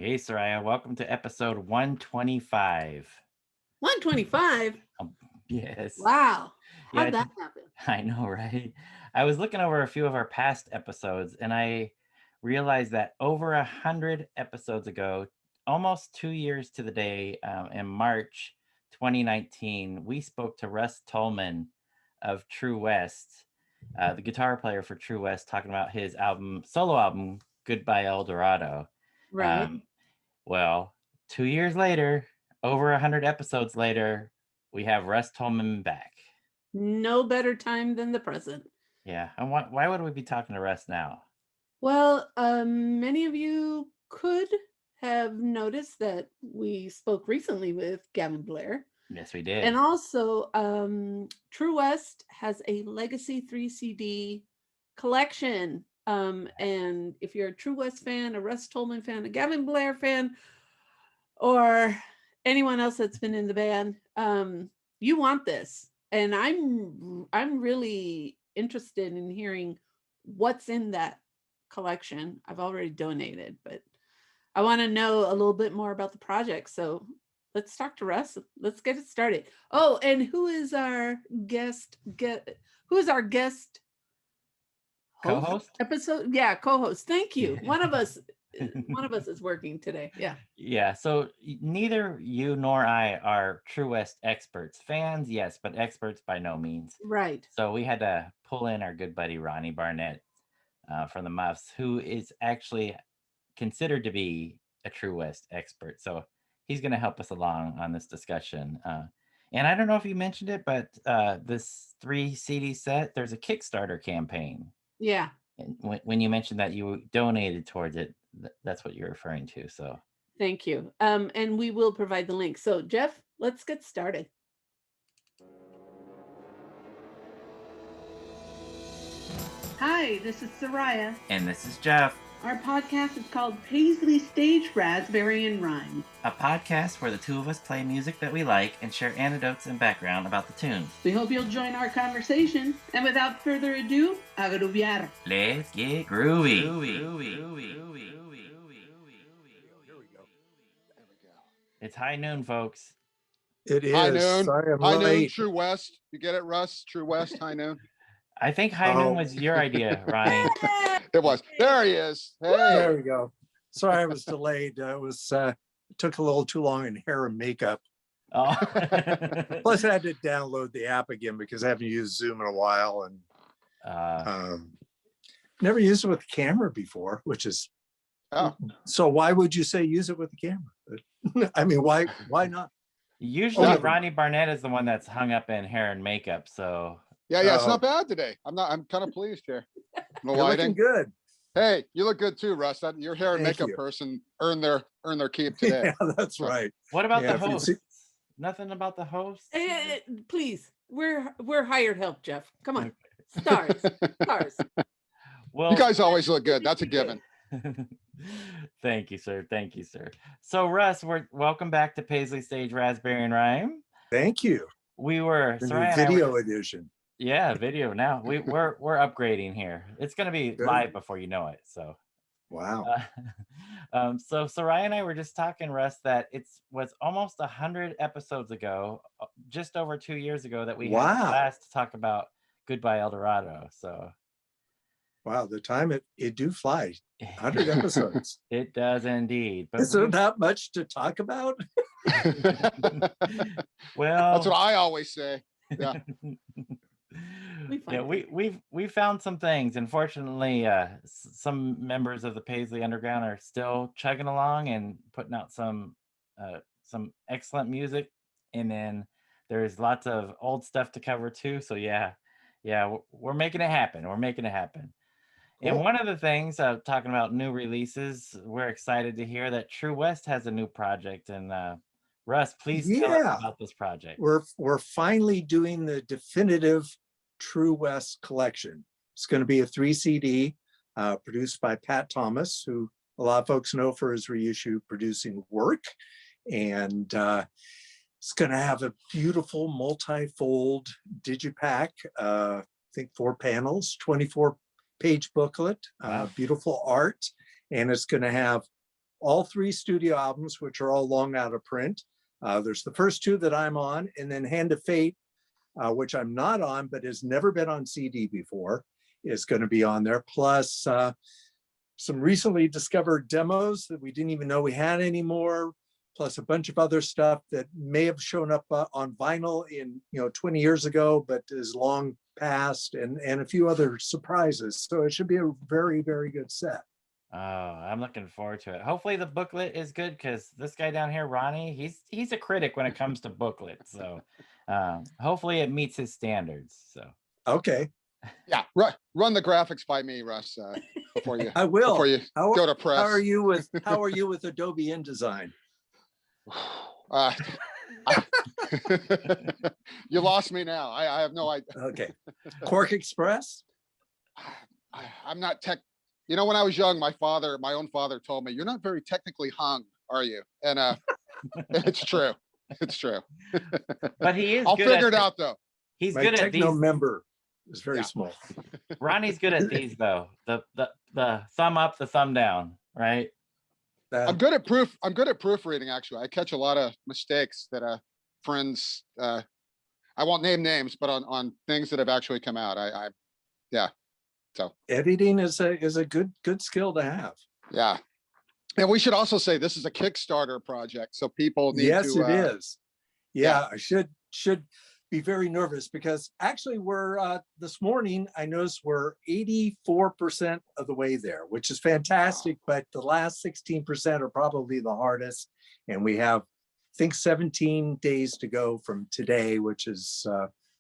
Hey, Soraya, welcome to episode 125. 125? Yes. Wow. Yeah, How'd that happen? I know, right? I was looking over a few of our past episodes and I realized that over 100 episodes ago, almost 2 years to the day, in March 2019, we spoke to Russ Tolman of True West, the guitar player for True West, talking about his solo album, Goodbye El Dorado. Right. Um, Well, 2 years later, over 100 episodes later, we have Russ Tolman back. No better time than the present. Yeah. And why would we be talking to Russ now? Well, many of you could have noticed that we spoke recently with Gavin Blair. Yes, we did. And also, True West has a Legacy 3 CD collection. And if you're a True West fan, a Russ Tolman fan, a Gavin Blair fan, or anyone else that's been in the band, you want this. And I'm really interested in hearing what's in that collection. I've already donated, but I want to know a little bit more about the project. So let's talk to Russ. Let's get it started. Oh, and who is our guest? Who is our guest Co-host? episode? Yeah, co-host. Thank you. One of us is working today. Yeah. Yeah. So neither you nor I are True West experts. Fans, yes, but experts by no means. Right. So we had to pull in our good buddy Ronnie Barnett from the Muffs, who is actually considered to be a True West expert. So he's going to help us along on this discussion. And I don't know if you mentioned it, but this 3 CD set, there's a Kickstarter campaign. Yeah. And when you mentioned that you donated towards it, that's what you're referring to. So thank you. And we will provide the link. So Jeff, let's get started. Hi, this is Soraya. And this is Jeff. Our podcast is called Paisley Stage Raspberry and Rhyme, a podcast where the two of us play music that we like and share anecdotes and background about the tunes. We hope you'll join our conversation. And without further ado, a grooviar. Let's get groovy. Here we go. It's high noon, folks. It is. High noon. Sorry, I'm high late. noon, True West. You get it, Russ? True West, high noon. I think high noon was your idea, Ronnie. It was. There he is. Hey. There we go. Sorry, I was delayed. It took a little too long in hair and makeup. Oh. Plus, I had to download the app again because I haven't used Zoom in a while, and never used it with the camera before. Which is so. Why would you say use it with the camera? I mean, why not? Usually, Ronnie Barnett is the one that's hung up in hair and makeup. So yeah, it's not bad today. I'm kind of pleased here. The You're lighting. looking good. Hey, you look good too, Russ. Your hair and Thank makeup you. person earned their keep today. Yeah, that's right. what about Yeah, the if you host? see- Nothing about the host? Please, we're hired help, Jeff. Come on, stars. Well, You guys always look good. That's a given. Thank you, sir. Thank you, sir. So, Russ, welcome back to Paisley Stage Raspberry and Rhyme. Thank you. We were The Soraya new and I video were- edition. Yeah, video now. We're upgrading here. It's gonna be Good. live before you know it. So Wow. so Soraya and I were just talking, Russ, that was almost 100 episodes ago, just over 2 years ago, that we had last to talk about Goodbye El Dorado. So Wow, the time it do fly. 100 episodes. It does indeed. But Is there not much to talk about? well, That's what I always say. Yeah. We found some things. Unfortunately, some members of the Paisley Underground are still chugging along and putting out some excellent music, and then there's lots of old stuff to cover too. So yeah, we're making it happen. Cool. And one of the things, talking about new releases, we're excited to hear that True West has a new project. And Russ, please tell us about this project. We're finally doing the definitive True West collection. It's going to be a 3 CD produced by Pat Thomas, who a lot of folks know for his reissue producing work. And it's going to have a beautiful multi-fold digipack, I think 4 panels, 24-page booklet, beautiful art. And it's going to have all 3 studio albums, which are all long out of print. There's the first 2 that I'm on, and then Hand of Fate, which I'm not on, but has never been on CD before, is going to be on there. Plus some recently discovered demos that we didn't even know we had anymore. Plus a bunch of other stuff that may have shown up on vinyl in 20 years ago, but is long past, and a few other surprises. So it should be a very, very good set. Oh, I'm looking forward to it. Hopefully the booklet is good, because this guy down here, Ronnie, he's a critic when it comes to booklets. So hopefully it meets his standards. So Okay, Yeah, run the graphics by me, Russ, before you I will. before you go to press. How are you with Adobe InDesign? Uh, you lost me now. I have no idea. Okay, Quark Express. I'm not tech. When I was young, my own father told me, "You're not very technically hung, are you?" And it's true. It's true. but he is I'll good figure at it out though. He's My good at techno these. member is very Yeah. small. Ronnie's good at these though. The thumb up, the thumb down, right? I'm good at proofreading. Actually, I catch a lot of mistakes that friends. I won't name names, but on things that have actually come out. Yeah. So Editing is a good skill to have. yeah. And we should also say this is a Kickstarter project, so people need Yes, to. it is. Yeah, I should be very nervous, because actually we're this morning I noticed we're 84% of the way there, which is fantastic. But the last 16% are probably the hardest, and we have, I think, 17 days to go from today, which is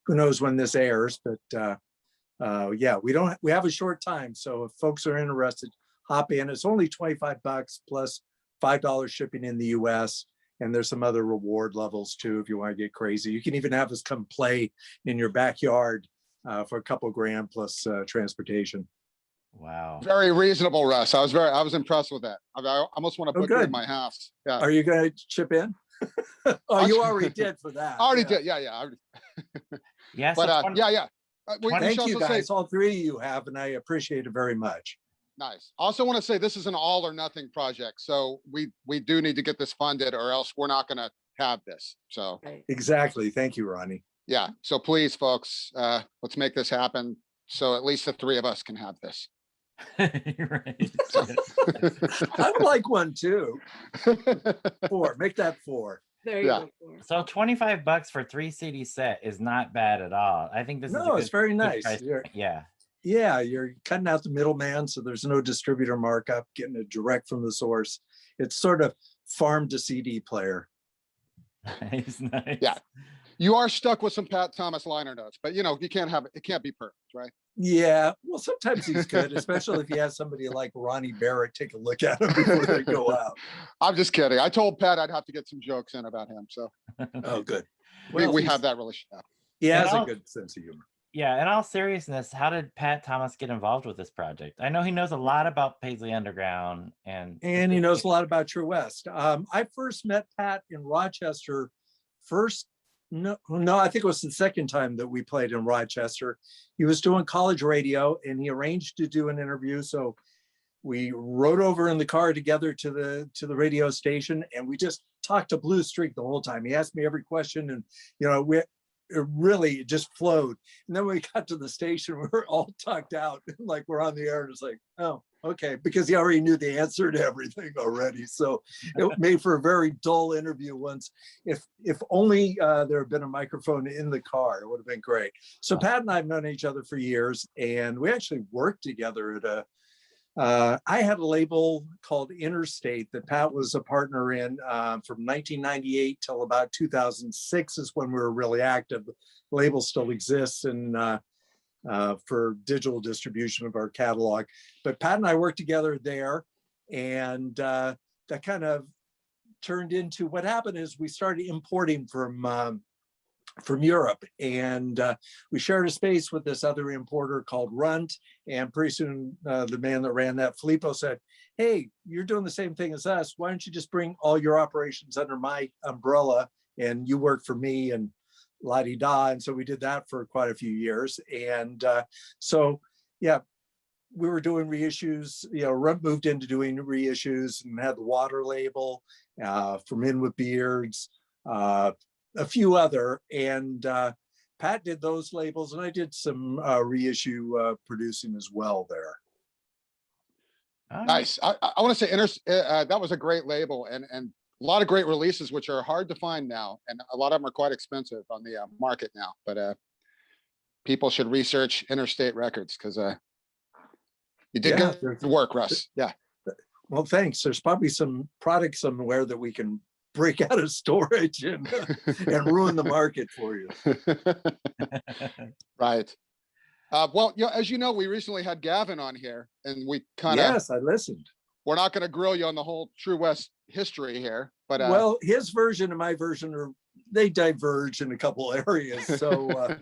who knows when this airs, but yeah, we have a short time. So if folks are interested, hop in. It's only $25 plus $5 shipping in the US. And there's some other reward levels too, if you want to get crazy. You can even have us come play in your backyard for a couple grand plus transportation. Wow. Very reasonable, Russ. I was impressed with that. I almost want to put you in good. my house. Yeah. Are you going to chip in? Oh, you already did for that. I already Yeah. did. Yeah. I already- Yeah. But So yeah. We Thank should you also say, guys. All 3 of you have, and I appreciate it very much. nice. Also want to say this is an all or nothing project. So we do need to get this funded, or else we're not going to have this. So Right. Exactly. Thank you, Ronnie. yeah. So please, folks, let's make this happen. So at least the 3 of us can have this. right. I would like one too. 4. Make that 4. There you Yeah. go. Cor. So $25 for 3 CD set is not bad at all. I think this is a No, good, it's very good nice. price. Yeah. Yeah, you're cutting out the middleman, so there's no distributor markup, getting it direct from the source. It's sort of farm to CD player. Nice. Yeah. You are stuck with some Pat Thomas liner notes, but you can't have it. It can't be perfect, right? Yeah, well, sometimes he's good, especially if you have somebody like Ronnie Barrett take a look at him before they go out. I'm just kidding. I told Pat I'd have to get some jokes in about him. So Oh, good. we have that relationship. He has And a I'll- good sense of humor. Yeah. In all seriousness, how did Pat Thomas get involved with this project? I know he knows a lot about Paisley Underground, and And he knows a lot about True West. I first met Pat in Rochester. No, I think it was the second time that we played in Rochester. He was doing college radio, and he arranged to do an interview. So we rode over in the car together to the radio station, and we just talked to Blue Streak the whole time. He asked me every question, and it really just flowed. And then when we got to the station, we were all tucked out, like we're on the air, and it's like, oh, okay, because he already knew the answer to everything already. So it made for a very dull interview once. If only there had been a microphone in the car, it would have been great. So Pat and I have known each other for years, and we actually worked together at I had a label called Interstate that Pat was a partner in from 1998 till about 2006 is when we were really active. The label still exists and for digital distribution of our catalog. But Pat and I worked together there, and that kind of turned into what happened is we started importing from Europe, and we shared a space with this other importer called Runt, and pretty soon the man that ran that, Filippo, said, hey, you're doing the same thing as us, why don't you just bring all your operations under my umbrella and you work for me, and la-di-da. And so we did that for quite a few years. And so yeah, we were doing reissues. Rump moved into doing reissues and had the Water label, for Men with Beards, a few other, and Pat did those labels, and I did some reissue producing as well there. Nice. I want to say that was a great label, and a lot of great releases, which are hard to find now, and a lot of them are quite expensive on the market now. But people should research Interstate Records, because you did good work, Russ. Yeah. Well, thanks. There's probably some product somewhere that we can break out of storage and ruin the market for you. Right. Well, as you know, we recently had Gavin on here, and we kind of, yes, I listened. We're not going to grill you on the whole True West history here, but well, his version and my version they diverge in a couple areas. So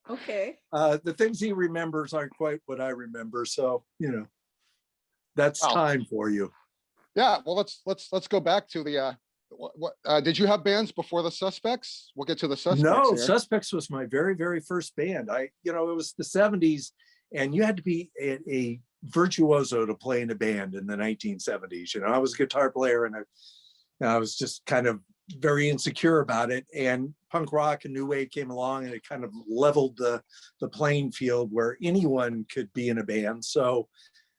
okay. The things he remembers aren't quite what I remember. So, that's time for you. Yeah. Well, let's go back to the what did you have bands before the Suspects? We'll get to the Suspects. No, here. Suspects was my very, very first band. It was the 70s, and you had to be a virtuoso to play in a band in the 1970s. I was a guitar player, and I was just kind of very insecure about it. And punk rock and new wave came along, and it kind of leveled the playing field where anyone could be in a band. So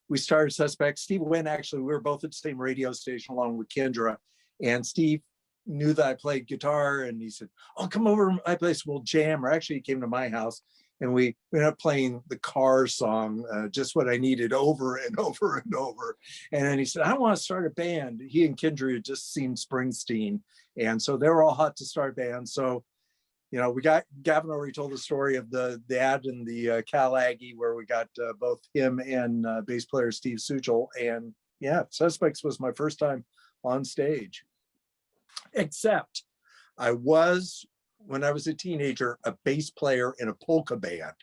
we started Suspects. Steve Wynn, actually, we were both at the same radio station along with Kendra. And Steve knew that I played guitar, and he said, "Oh, come over to my place, we'll jam." Or actually, he came to my house, and we ended up playing the Car song, Just What I Needed, over and over and over. And then he said, "I want to start a band." He and Kendra had just seen Springsteen, and so they were all hot to start bands. So, we got, Gavin already told the story of the ad and the Cal Aggie, where we got both him and bass player Steve Suchel. And yeah, Suspects was my first time on stage. Except I was, when I was a teenager, a bass player in a polka band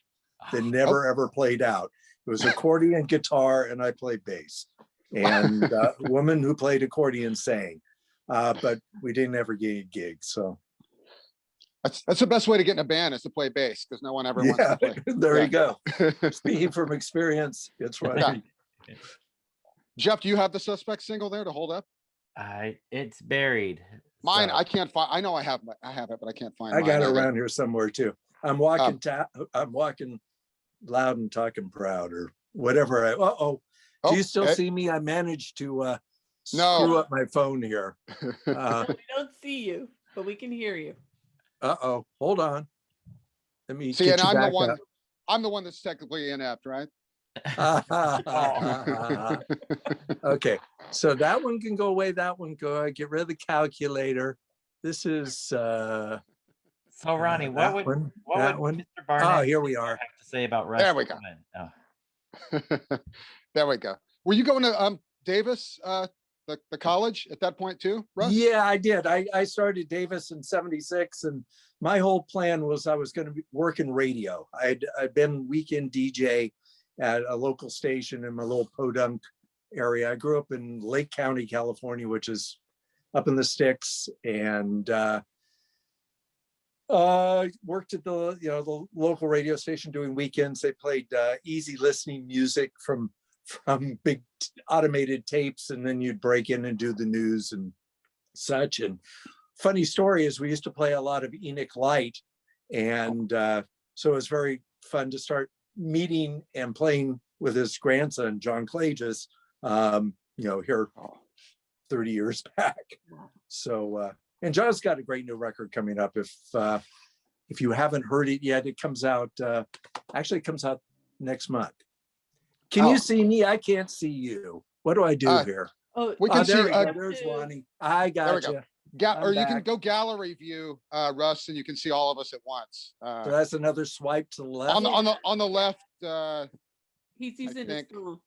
that never ever played out. It was accordion, guitar, and I played bass. And a woman who played accordion sang, but we didn't ever get a gig. So that's the best way to get in a band, is to play bass, because no one ever wants to play. There you go. Speaking from experience, it's right. Yeah. Jeff, do you have the Suspect single there to hold up? It's buried. Mine, so. I can't find. I know I have it, but I can't find. I got it around here somewhere too. I'm walking. I'm walking loud and talking proud, or whatever. Do you still see me? I managed to screw up my phone here. We don't see you, but we can hear you. Hold on. Let me see. And I'm the one. I'm the one that's technically inept, right? Okay, so that one can go away. That one go. Get rid of the calculator. This is so Ronnie, what would Mr. Barnett oh, here we are. have to say about Russ? There we go. Oh. There we go. Were you going to Davis, the college at that point too, Russ? Yeah, I did. I started Davis in '76, and my whole plan was I was going to work in radio. I'd been weekend DJ at a local station in my little Podunk area. I grew up in Lake County, California, which is up in the sticks, and worked at the local radio station doing weekends. They played easy listening music from big automated tapes, and then you'd break in and do the news and such. And funny story is, we used to play a lot of Enoch Light, and so it was very fun to start meeting and playing with his grandson John Clages, here 30 years back. So and John's got a great new record coming up. If you haven't heard it yet, it comes out actually comes out next month. Can you see me? I can't see you. What do I do here? We can see. There's Lonnie. I got you. Or you can go gallery view, Russ, and you can see all of us at once. So that's another swipe to the left. On the left. He's using his phone.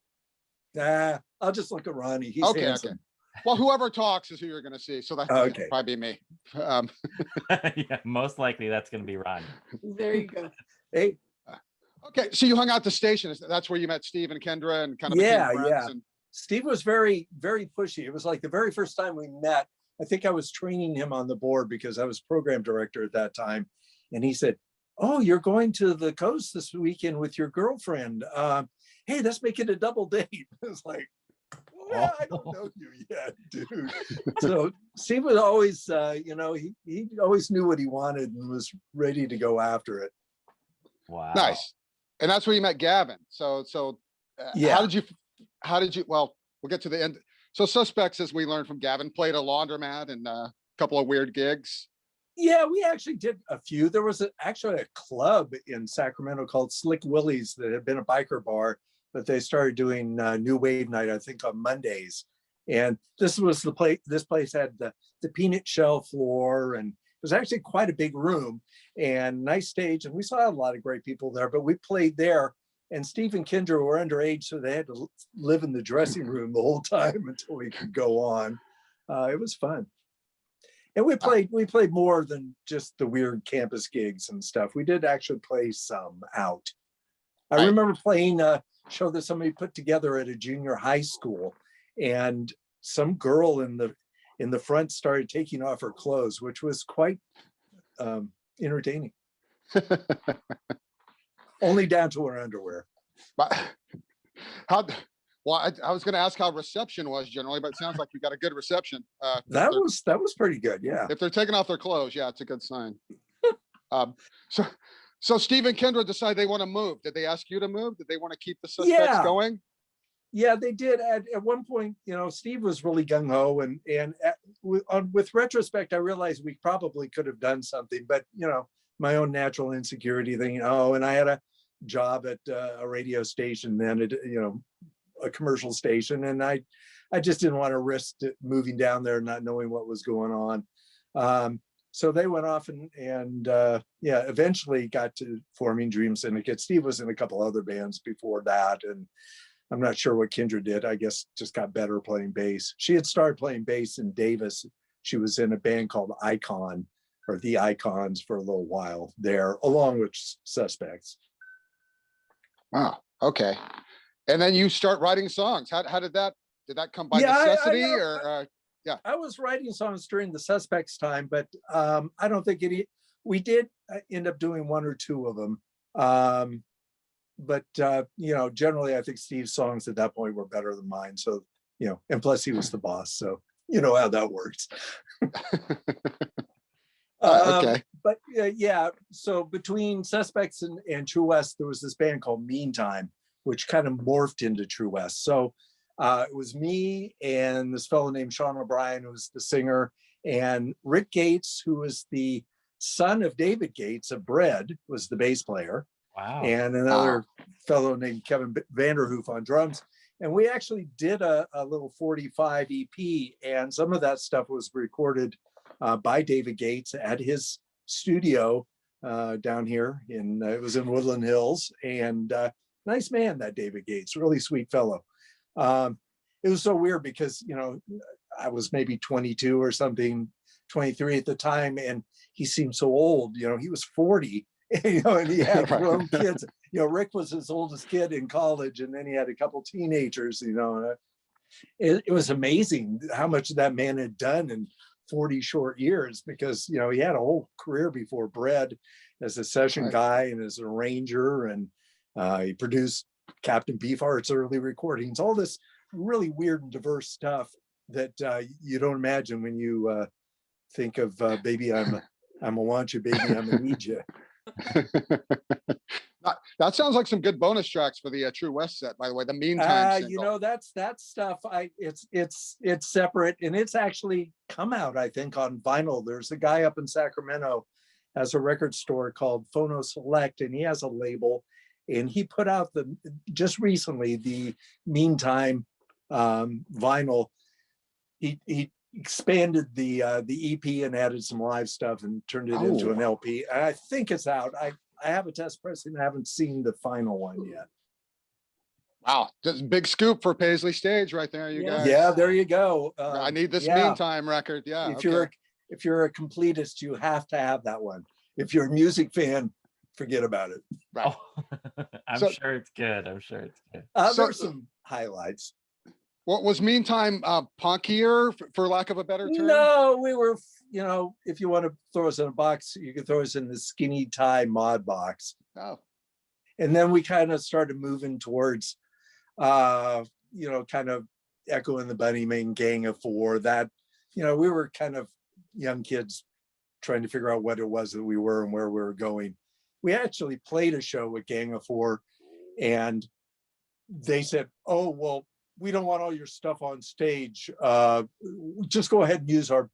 I'll just look at Ronnie. He's okay. handsome. Okay. Well, whoever talks is who you're going to see. So that'll probably be me. Yeah, most likely that's going to be Ronnie. There you go. Hey. Okay, so you hung out at the station. That's where you met Steve and Kendra and kind of became friends. Yeah. Steve was very, very pushy. It was like the very first time we met. I think I was training him on the board because I was program director at that time. And he said, "Oh, you're going to the coast this weekend with your girlfriend. hey, let's make it a double date. It's like, well, I don't know you yet, dude. So Steve was always, he always knew what he wanted and was ready to go after it. Wow. Nice. And that's where you met Gavin. So Yeah. how did you, well, we'll get to the end. So Suspects, as we learned from Gavin, played a laundromat and a couple of weird gigs. Yeah, we actually did a few. There was actually a club in Sacramento called Slick Willie's that had been a biker bar, but they started doing New Wave Night, I think, on Mondays. And this was the place. This place had the peanut shell floor, and it was actually quite a big room and nice stage. And we saw a lot of great people there. But we played there, and Steve and Kendra were underage, so they had to live in the dressing room the whole time until we could go on. It was fun. And we played more than just the weird campus gigs and stuff. We did actually play some out. I remember playing a show that somebody put together at a junior high school, and some girl in the front started taking off her clothes, which was quite entertaining. Only down to her underwear. But well, I was going to ask how reception was generally, but it sounds like you got a good reception. That was pretty good. Yeah. If they're taking off their clothes, yeah, it's a good sign. So Steve and Kendra decide they want to move. Did they ask you to move? Did they want to keep the Suspects going? Yeah, they did. At one point, Steve was really gung ho, and with retrospect, I realized we probably could have done something, but my own natural insecurity thing. And I had a job at a radio station then, at a commercial station, and I just didn't want to risk moving down there not knowing what was going on. So they went off and eventually got to forming Dream Syndicate. Steve was in a couple other bands before that, and I'm not sure what Kendra did. I guess just got better playing bass. She had started playing bass in Davis. She was in a band called Icon, or the Icons, for a little while there, along with Suspects. Wow. Okay. And then you start writing songs. How did that come by necessity or? Yeah, I was writing songs during the Suspects time, but I don't think we did end up doing one or two of them. But generally I think Steve's songs at that point were better than mine. So, and plus he was the boss. So you know how that works. Okay. But so between Suspects and True West, there was this band called Meantime, which kind of morphed into True West. So it was me and this fellow named Sean O'Brien, who was the singer, and Rick Gates, who was the son of David Gates of Bread, was the bass player. Wow. And another fellow named Kevin Vanderhoof on drums. And we actually did a little 45 EP, and some of that stuff was recorded by David Gates at his studio down here it was in Woodland Hills. And nice man, that David Gates, really sweet fellow. It was so weird because, I was maybe 22 or something, 23 at the time, and he seemed so old. He was 40, and he had grown kids. Rick was his oldest kid in college, and then he had a couple teenagers. It was amazing how much that man had done in 40 short years, because he had a whole career before Bread as a session guy and as an arranger, and he produced Captain Beefheart's early recordings, all this really weird and diverse stuff that you don't imagine when you think of Baby I'm a Want You, Baby I'm a Need You. That sounds like some good bonus tracks for the True West set, by the way. The Meantime single. That stuff. It's separate, and it's actually come out, I think, on vinyl. There's a guy up in Sacramento has a record store called Phono Select, and he has a label, and he put out just recently the Meantime vinyl. He expanded the EP and added some live stuff and turned it into an LP. I think it's out. I have a test pressing. I haven't seen the final one yet. Wow, that's a big scoop for Paisley Stage right there, you guys. Yeah, there you go. I need this Meantime record. Yeah. If you're a completist, you have to have that one. If you're a music fan, forget about it. Right. I'm sure it's good. There's some highlights. What was Meantime punkier, for lack of a better term? No, we were, if you want to throw us in a box, you could throw us in the Skinny Tie mod box. Oh. And then we kind of started moving towards kind of echoing the Bunnyman Gang of Four. That, we were kind of young kids trying to figure out what it was that we were and where we were going. We actually played a show with Gang of Four, and they said, "Oh, well, we don't want all your stuff on stage. Just go ahead and use our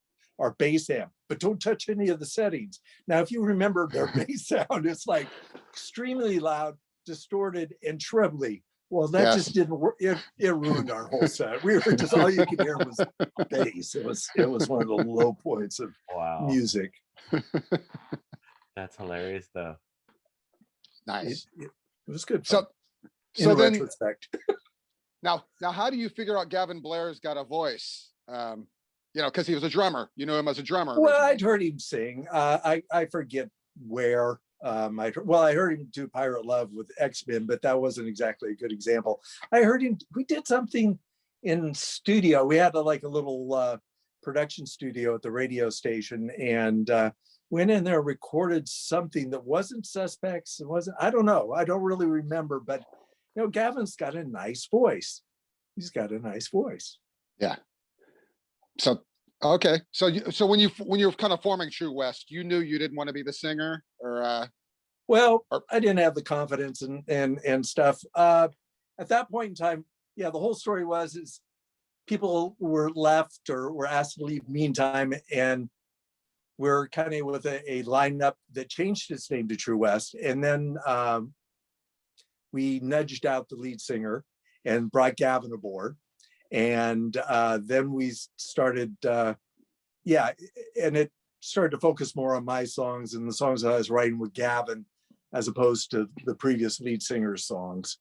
bass amp, but don't touch any of the settings." Now, if you remember, their bass sound is like extremely loud, distorted, and trebly. Well, that just didn't work. It ruined our whole set. We were just, all you could hear was bass. It was one of the low points of music. That's hilarious, though. Nice. It was good. So in then, retrospect. now, how do you figure out Gavin Blair's got a voice? Because he was a drummer. You knew him as a drummer. Well, originally. I'd heard him sing. I forget where. I heard him do Pirate Love with X-Men, but that wasn't exactly a good example. I heard him, we did something in studio. We had a little production studio at the radio station, and went in there, recorded something that wasn't Suspects. It wasn't, I don't know. I don't really remember, but Gavin's got a nice voice. He's got a nice voice. Yeah. So, okay. So when you're kind of forming True West, you knew you didn't want to be the singer, or well, I didn't have the confidence and stuff. At that point in time, the whole story is people were left or were asked to leave meantime, and we're kind of with a lineup that changed its name to True West. And then we nudged out the lead singer and brought Gavin aboard. And then we started, and it started to focus more on my songs and the songs that I was writing with Gavin, as opposed to the previous lead singer's songs.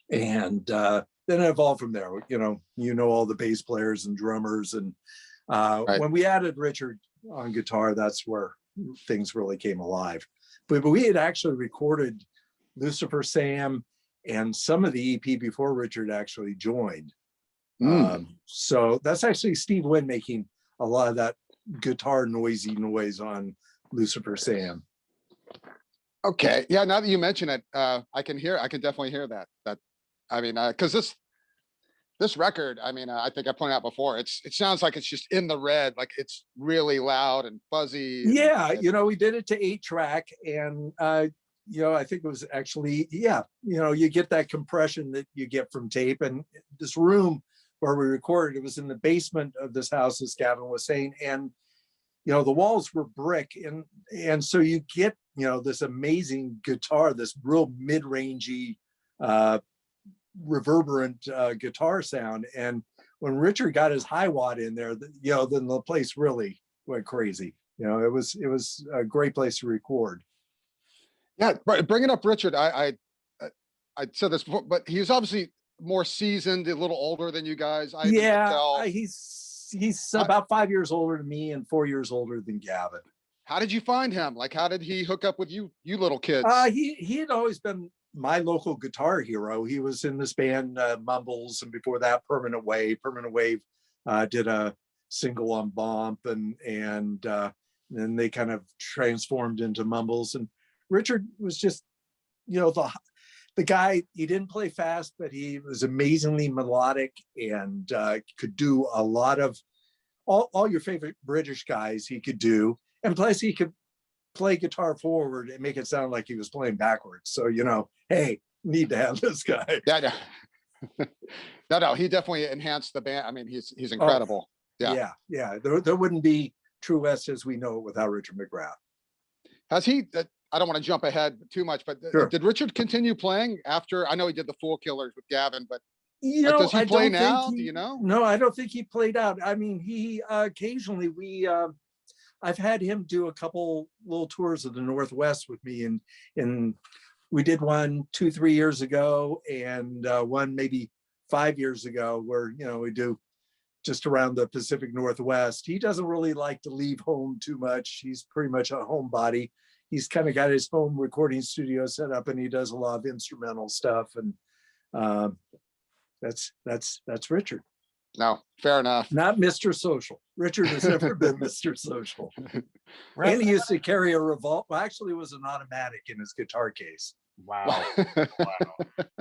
And then it evolved from there. All the bass players and drummers. And when we added Richard on guitar, that's where things really came alive. But we had actually recorded Lucifer Sam and some of the EP before Richard actually joined. So that's actually Steve Wynn making a lot of that guitar noisy noise on Lucifer Sam. Okay. Yeah. Now that you mention it, I can definitely hear that. Because this record, I think I pointed out before, it sounds like it's just in the red, like it's really loud and fuzzy. We did it to 8-track, and I think it was actually, you get that compression that you get from tape. And this room where we recorded, it was in the basement of this house, as Gavin was saying, and the walls were brick, and so you get this amazing guitar, this real mid-rangey reverberant guitar sound. And when Richard got his high watt in there, then the place really went crazy. It was a great place to record. Yeah, bringing up Richard, I said this before, but he was obviously more seasoned, a little older than you guys. He's about 5 years older than me and 4 years older than Gavin. How did you find him? Like, how did he hook up with you little kids? He had always been my local guitar hero. He was in this band Mumbles, and before that, Permanent Wave. Permanent Wave did a single on Bomp, and then they kind of transformed into Mumbles. And Richard was just, the guy. He didn't play fast, but he was amazingly melodic and could do a lot of all your favorite British guys. He could do, and plus he could play guitar forward and make it sound like he was playing backwards. So, hey, need to have this guy. No, he definitely enhanced the band. He's incredible. Yeah. There wouldn't be True West as we know it without Richard McGrath. Has he? I don't want to jump ahead too much, but Sure. Did Richard continue playing after? I know he did the Fool Killers with Gavin, but does he play now? Do you know? No, I don't think he played out. He occasionally I've had him do a couple little tours of the Northwest with me, and we did one 2-3 years ago, and one maybe 5 years ago, where we do just around the Pacific Northwest. He doesn't really like to leave home too much. He's pretty much a homebody. He's kind of got his home recording studio set up, and he does a lot of instrumental stuff. And that's Richard. No, fair enough. Not Mr. Social. Richard has never been Mr. Social. And he used to carry a revolver. Well, actually, it was an automatic in his guitar case. Wow.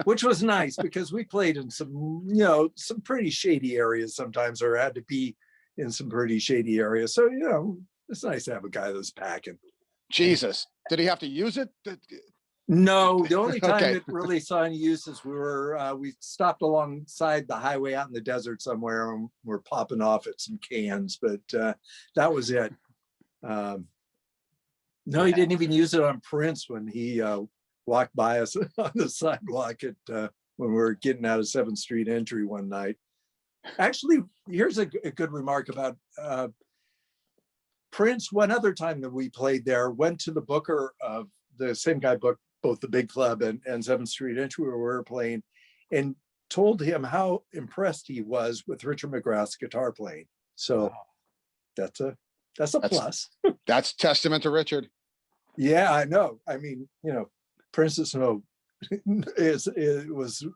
which was nice because we played in some, you know, some pretty shady areas sometimes, or had to be in some pretty shady areas. So, you know, it's nice to have a guy that's packing. Jesus, did he have to use it? No, the only time Okay. it really saw any use is we stopped alongside the highway out in the desert somewhere, and we're popping off at some cans, but that was it. No, he didn't even use it on Prince when he walked by us on the sidewalk at when we were getting out of 7th Street entry one night. Actually, here's a good remark about Prince. One other time that we played there, went to the booker of the same guy booked both the Big Club and 7th Street entry where we were playing, and told him how impressed he was with Richard McGrath's guitar playing. So Wow. that's a plus. That's testament to Richard. Yeah, I know. I mean, you know, Princess Snow was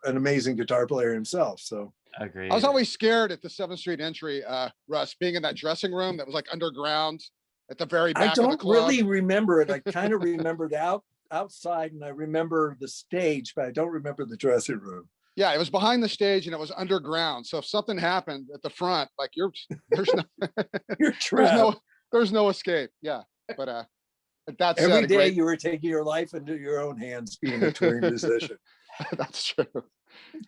an amazing guitar player himself. So Agreed. I was always scared at the 7th Street entry, Russ, being in that dressing room that was like underground at the very I back of the don't club. really remember it. I kind of remember the outside, and I remember the stage, but I don't remember the dressing room. Yeah, it was behind the stage and it was underground. So if something happened at the front, like there's You're trapped. there's no escape. Yeah, but that's Every day you were taking your life into your own hands, being a touring musician. That's true.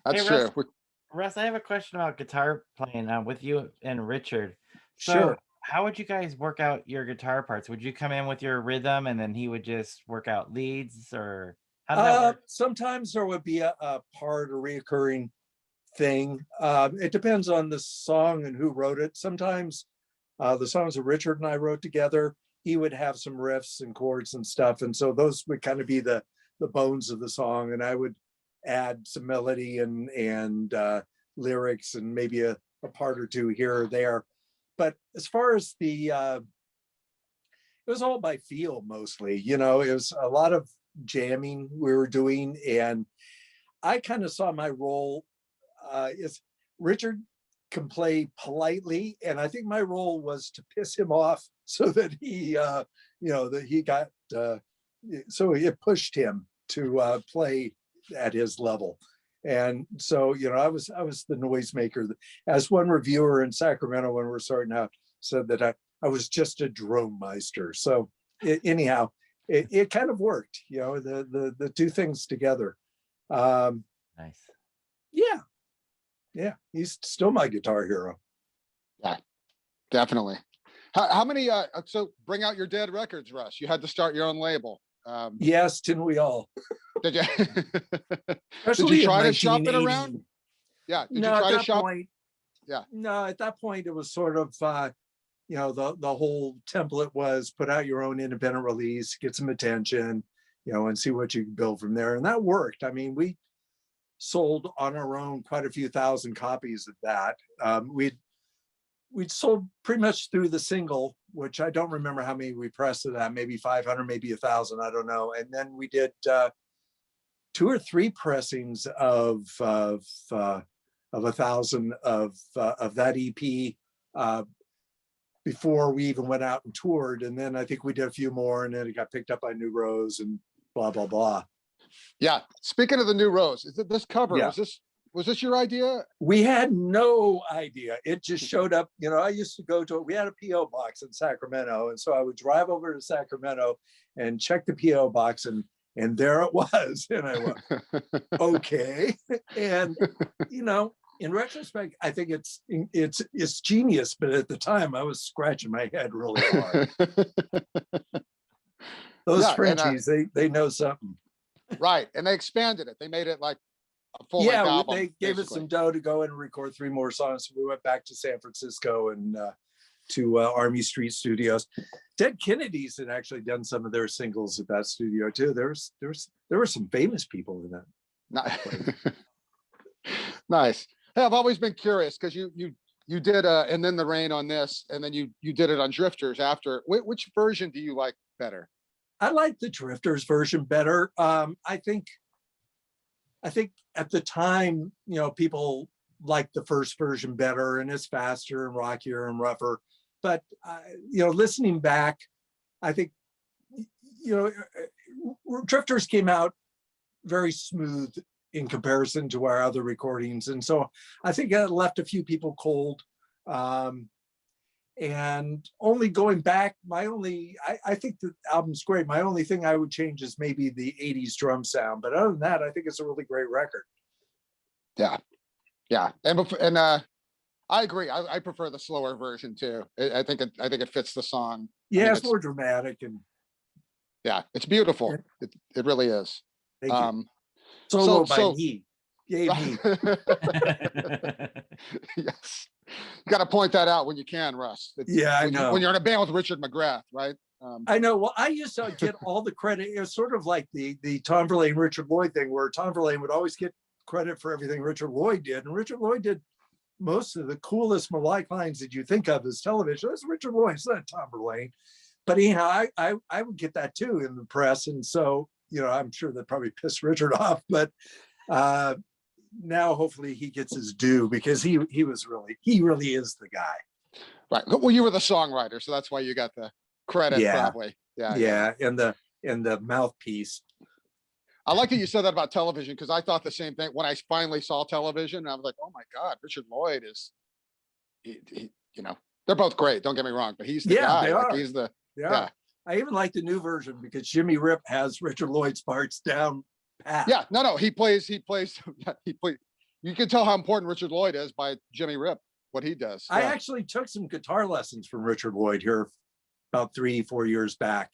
That's Hey, true. Russ, I have a question about guitar playing with you and Richard. So Sure. how would you guys work out your guitar parts? Would you come in with your rhythm and then he would just work out leads, or how does that work? Sometimes there would be a part, a reoccurring thing. It depends on the song and who wrote it. Sometimes the songs that Richard and I wrote together, he would have some riffs and chords and stuff. And so those would kind of be the bones of the song. And I would add some melody and lyrics and maybe a part or two here or there. But as far as it was all by feel mostly, you know, it was a lot of jamming we were doing. And I kind of saw my role is Richard can play politely. And I think my role was to piss him off so that he, you know, that he got, so it pushed him to play at his level. And so, you know, I was the noisemaker. As one reviewer in Sacramento when we were starting out said that I was just a drone meister. So anyhow, it kind of worked, you know, the two things together. Nice. Yeah, he's still my guitar hero. Yeah, definitely. How many? So bring out your dead records, Russ. You had to start your own label. Yes, didn't we all? Did you? Especially Did you in try to shop it 1980. around? Yeah. Did No, you try at to that shop? point, Yeah. no, at that point it was sort of, you know, the whole template was put out your own independent release, get some attention, you know, and see what you can build from there. And that worked. I mean, we sold on our own quite a few thousand copies of that. We'd sold pretty much through the single, which I don't remember how many we pressed of that, maybe 500, maybe 1,000, I don't know. And then we did 2 or 3 pressings of 1,000 of that EP before we even went out and toured. And then I think we did a few more, and then it got picked up by New Rose and blah, blah, blah. Yeah. Speaking of the New Rose, is it this cover? Yeah. Was this your idea? We had no idea. It just showed up. You know, I used to go to, we had a PO box in Sacramento. And so I would drive over to Sacramento and check the PO box, and there it was. And I went, okay. And, you know, in retrospect, I think it's genius. But at the time I was scratching my head really hard. Those Yeah, Frenchies, they know something. Right. And they expanded it. They made it like a full length Yeah, album. they gave us basically. some dough to go and record 3 more songs. So we went back to San Francisco and to Army Street Studios. Dead Kennedys had actually done some of their singles at that studio too. There were some famous people in that. Nice. Hey, I've always been curious because you did And Then the Rain on this, and then you did it on Drifters after. Which version do you like better? I like the Drifters version better. I think at the time, you know, people liked the first version better, and it's faster and rockier and rougher. But you know, listening back, I think, you know, Drifters came out very smooth in comparison to our other recordings. And so I think that left a few people cold. And only going back, I think the album's great. My only thing I would change is maybe the 80s drum sound. But other than that, I think it's a really great record. Yeah. Yeah. And I agree. I prefer the slower version too. I think it fits the song. Yeah, it's more dramatic and yeah, it's beautiful. It really is. thank you. Solo by me. Yay me. Yes. You got to point that out when you can, Russ. Yeah, I know. When you're in a band with Richard McGrath, right? I know. Well, I used to get all the credit. It was sort of like the Tom Verlaine, Richard Lloyd thing, where Tom Verlaine would always get credit for everything Richard Lloyd did. And Richard Lloyd did most of the coolest melodic lines that you think of as television. That's Richard Lloyd, it's not Tom Verlaine. But anyhow, I would get that too in the press. And so, I'm sure that probably pissed Richard off, but now hopefully he gets his due, because he really is the guy. Right. Well, you were the songwriter, so that's why you got the credit. Yeah. Probably. Yeah. Yeah. And the mouthpiece. I like that you said that about television, because I thought the same thing when I finally saw television. I was like, oh my God, Richard Lloyd is, they're both great. Don't get me wrong, but he's the guy. They are. He's the, yeah. I even like the new version because Jimmy Rip has Richard Lloyd's parts down pat. Yeah, no, he plays. You can tell how important Richard Lloyd is by Jimmy Rip, what he does. I actually took some guitar lessons from Richard Lloyd here about 3-4 years back.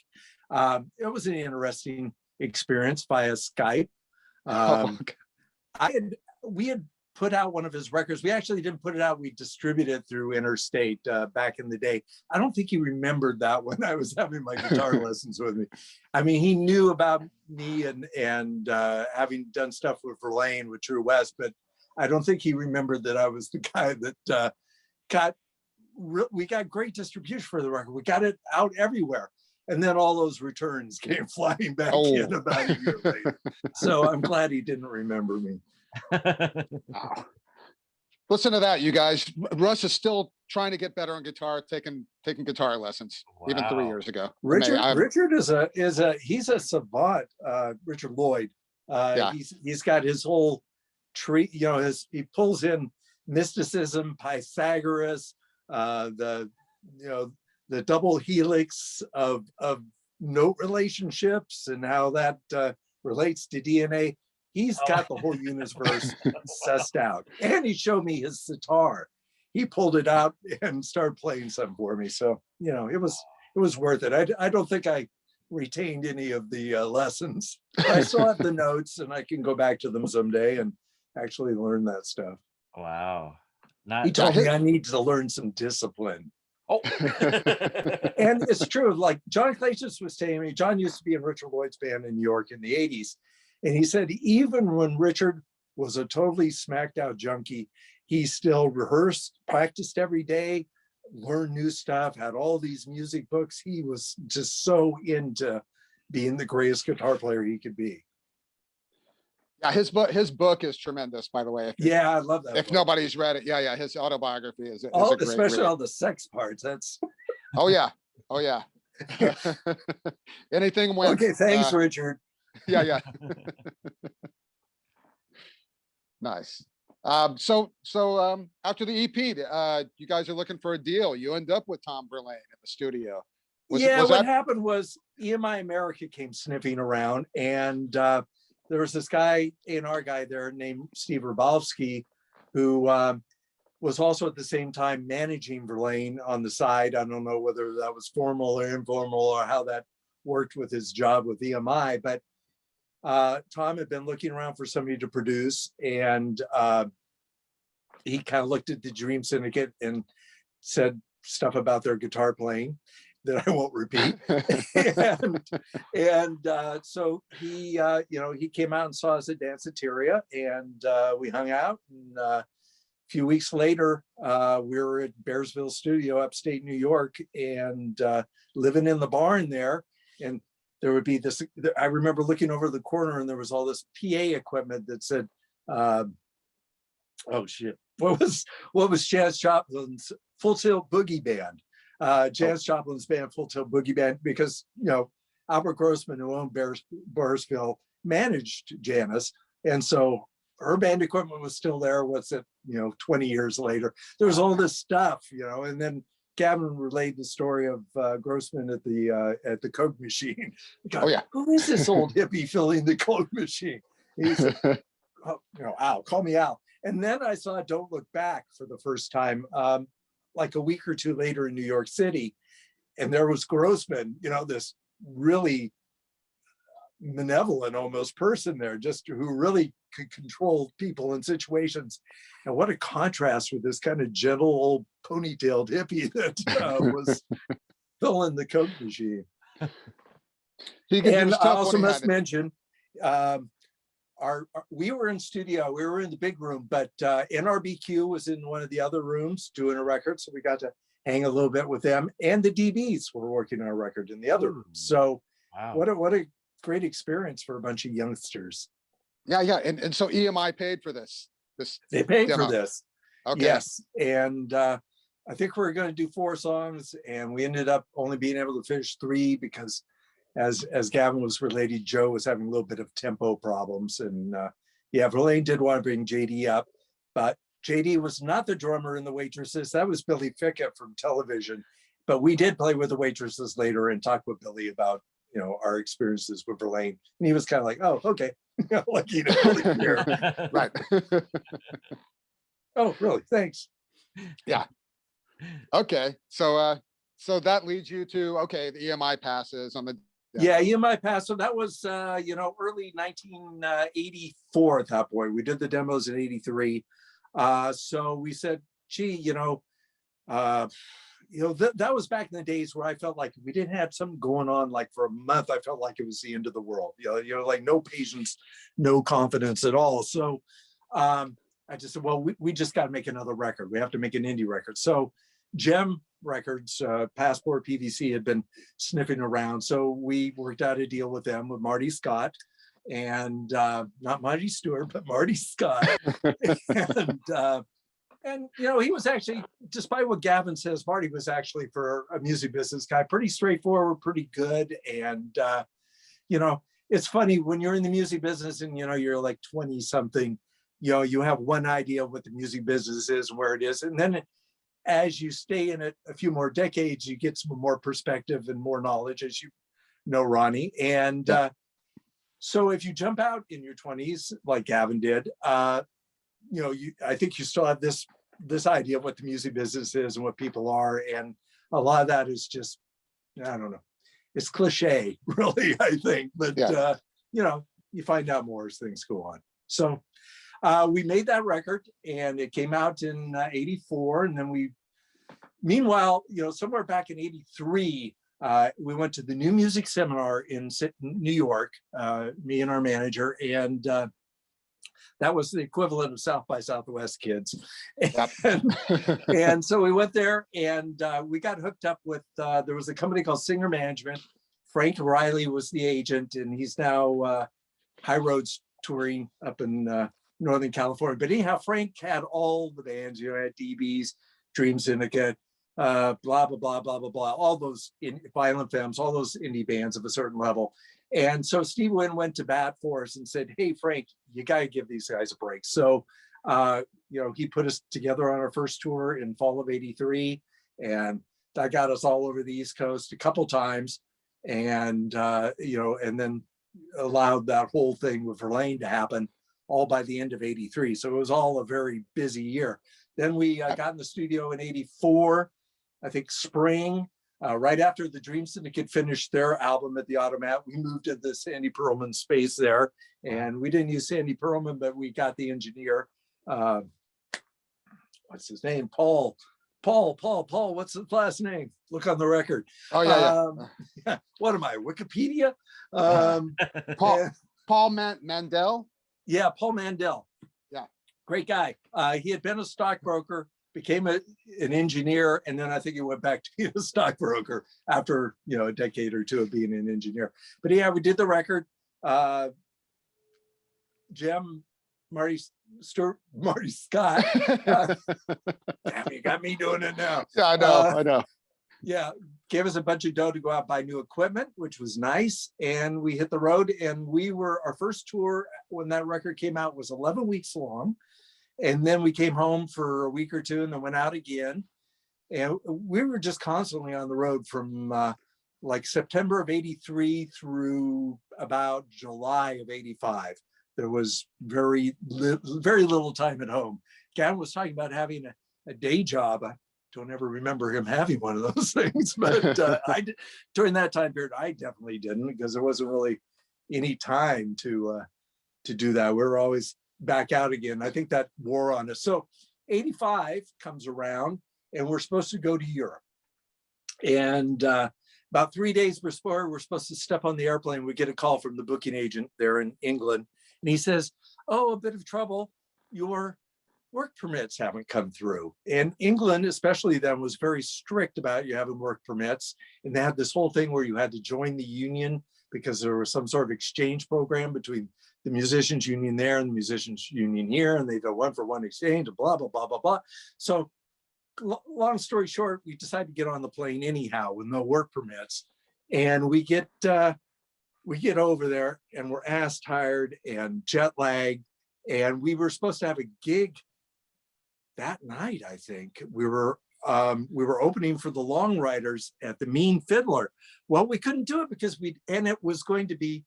It was an interesting experience via Skype. We had put out one of his records. We actually didn't put it out. We distributed it through Interstate back in the day. I don't think he remembered that when I was having my guitar lessons with me. I mean, he knew about me and having done stuff with Verlaine, with True West, but I don't think he remembered that I was the guy that we got great distribution for the record. We got it out everywhere. And then all those returns came flying back in about a year later. So I'm glad he didn't remember me. Wow. Listen to that, you guys. Russ is still trying to get better on guitar, taking guitar lessons. Wow. Even 3 years ago. Richard he's a savant. Richard Lloyd. He's got his whole tree. He pulls in mysticism, Pythagoras, the double helix of note relationships and how that relates to DNA. He's got the whole universe sussed out. And he showed me his sitar. He pulled it out and started playing some for me. So, it was worth it. I don't think I retained any of the lessons. I still have the notes and I can go back to them someday and actually learn that stuff. Wow. He told me I need to learn some discipline. Oh, and it's true. Like John Cletus was telling me, John used to be in Richard Lloyd's band in New York in the 80s. And he said, even when Richard was a totally smacked out junkie, he still rehearsed, practiced every day, learned new stuff, had all these music books. He was just so into being the greatest guitar player he could be. Yeah, his book is tremendous, by the way. I love that. If nobody's read it, his autobiography is a great especially read. all the sex parts. That's oh yeah. Anything went. Okay, thanks, Richard. Yeah. Nice. So after the EP, you guys are looking for a deal. You end up with Tom Verlaine in the studio. What happened was EMI America came sniffing around, and there was this guy, A&R guy there named Steve Rabowski, who was also at the same time managing Verlaine on the side. I don't know whether that was formal or informal or how that worked with his job with EMI, but Tom had been looking around for somebody to produce, and he kind of looked at the Dream Syndicate and said stuff about their guitar playing that I won't repeat. So he came out and saw us at Danceteria, and we hung out. And a few weeks later, we were at Bearsville Studio, upstate New York, and living in the barn there. And there would be this, I remember looking over the corner and there was all this PA equipment that said, oh shit, what was Chance Choplin's Full Tilt Boogie Band? Chance Choplin's band, Full Tilt Boogie Band, because, Albert Grossman, who owned Bearsville, managed Janice. And so her band equipment was still there. What's it, 20 years later, there was all this stuff, and then Gavin relayed the story of Grossman at the Coke machine. God, Oh yeah. who is this old hippie filling the Coke machine? He said, oh, Al, call me Al. And then I saw Don't Look Back for the first time, like a week or two later in New York City. And there was Grossman, this really malevolent almost person there, just who really could control people and situations. And what a contrast with this kind of gentle old ponytailed hippie that was filling the Coke machine. And I also must mention, we were in studio, we were in the big room, but NRBQ was in one of the other rooms doing a record, so we got to hang a little bit with them, and the DBs were working on a record in the other room. So Wow. what a great experience for a bunch of youngsters. Yeah. And so EMI paid for this. They paid demo. for this. Okay. Yes. And I think we were going to do 4 songs, and we ended up only being able to finish 3 because as Gavin was related, Joe was having a little bit of tempo problems. And Verlaine did want to bring JD up, but JD was not the drummer in the Waitresses. That was Billy Fickett from television. But we did play with the Waitresses later and talk with Billy about, our experiences with Verlaine. And he was kind of like, oh, okay. Like he didn't really care. Right. Oh, really? Thanks. Yeah. Okay. So that leads you to, okay, the EMI passes on the. Yeah, EMI passed. So that was, early 1984 at that point. We did the demos in 83. So we said, gee, that was back in the days where I felt like we didn't have something going on like for a month. I felt like it was the end of the world, like no patience, no confidence at all. So I just said, well, we just got to make another record. We have to make an indie record. So Gem Records, Passport PVC had been sniffing around. So we worked out a deal with them, with Marty Scott, and not Marty Stewart, but Marty Scott. And he was actually, despite what Gavin says, Marty was actually, for a music business guy, pretty straightforward, pretty good. And it's funny when you're in the music business and you're like 20 something, you have one idea of what the music business is and where it is, and then as you stay in it a few more decades, you get some more perspective and more knowledge, as you know, Ronnie. And so if you jump out in your 20s like Gavin did, I think you still have this idea of what the music business is and what people are, and a lot of that is just, I don't know, it's cliche, really, I think. But you find out more as things go on. So we made that record, and it came out in 84, and then meanwhile, somewhere back in 83, we went to the New Music Seminar in New York, me and our manager, and that was the equivalent of South by Southwest kids. Yep. And so we went there, and we got hooked up with, there was a company called Singer Management. Frank Riley was the agent, and he's now High Roads touring up in Northern California. But anyhow, Frank had all the bands, had DBs, Dream Syndicate, blah, blah, blah, blah, blah, blah, all those Violent Femmes, all those indie bands of a certain level. And so Steve Wynn went to bat for us and said, hey, Frank, you got to give these guys a break. So, he put us together on our first tour in fall of 83. And that got us all over the East Coast a couple times. And, and then allowed that whole thing with Verlaine to happen all by the end of 83. So it was all a very busy year. Then we got in the studio in 84, I think spring. Right after the Dream Syndicate finished their album at the Automat, we moved to the Sandy Pearlman space there, and we didn't use Sandy Pearlman, but we got the engineer. What's his name? Paul. What's his last name? Look on the record. Oh yeah. What am I? Wikipedia? Paul Mandel. Yeah, Paul Mandel. Yeah, great guy. He had been a stockbroker, became an engineer, and then I think he went back to being a stockbroker after a decade or two of being an engineer. But yeah, we did the record. Jim, Marty Scott. Damn, you got me doing it now. Yeah, I know. Yeah, gave us a bunch of dough to go out buy new equipment, which was nice. And we hit the road, and our first tour when that record came out was 11 weeks long. And then we came home for a week or two and then went out again. And we were just constantly on the road from like September of 83 through about July of 85. There was very little time at home. Gavin was talking about having a day job. I don't ever remember him having one of those things, but during that time period, I definitely didn't, because there wasn't really any time to do that. We were always back out again. I think that wore on us. So 85 comes around, and we're supposed to go to Europe. And about 3 days before we're supposed to step on the airplane, we get a call from the booking agent there in England. And he says, "Oh, a bit of trouble. Your work permits haven't come through." And England, especially then, was very strict about you having work permits. And they had this whole thing where you had to join the union because there was some sort of exchange program between the musicians union there and the musicians union here. And they go 1-for-1 exchange and blah, blah, blah, blah, blah. So long story short, we decided to get on the plane anyhow with no work permits. And we get over there, and we're ass tired and jet lagged. And we were supposed to have a gig that night. I think we were opening for the Long Riders at the Mean Fiddler. Well, we couldn't do it because it was going to be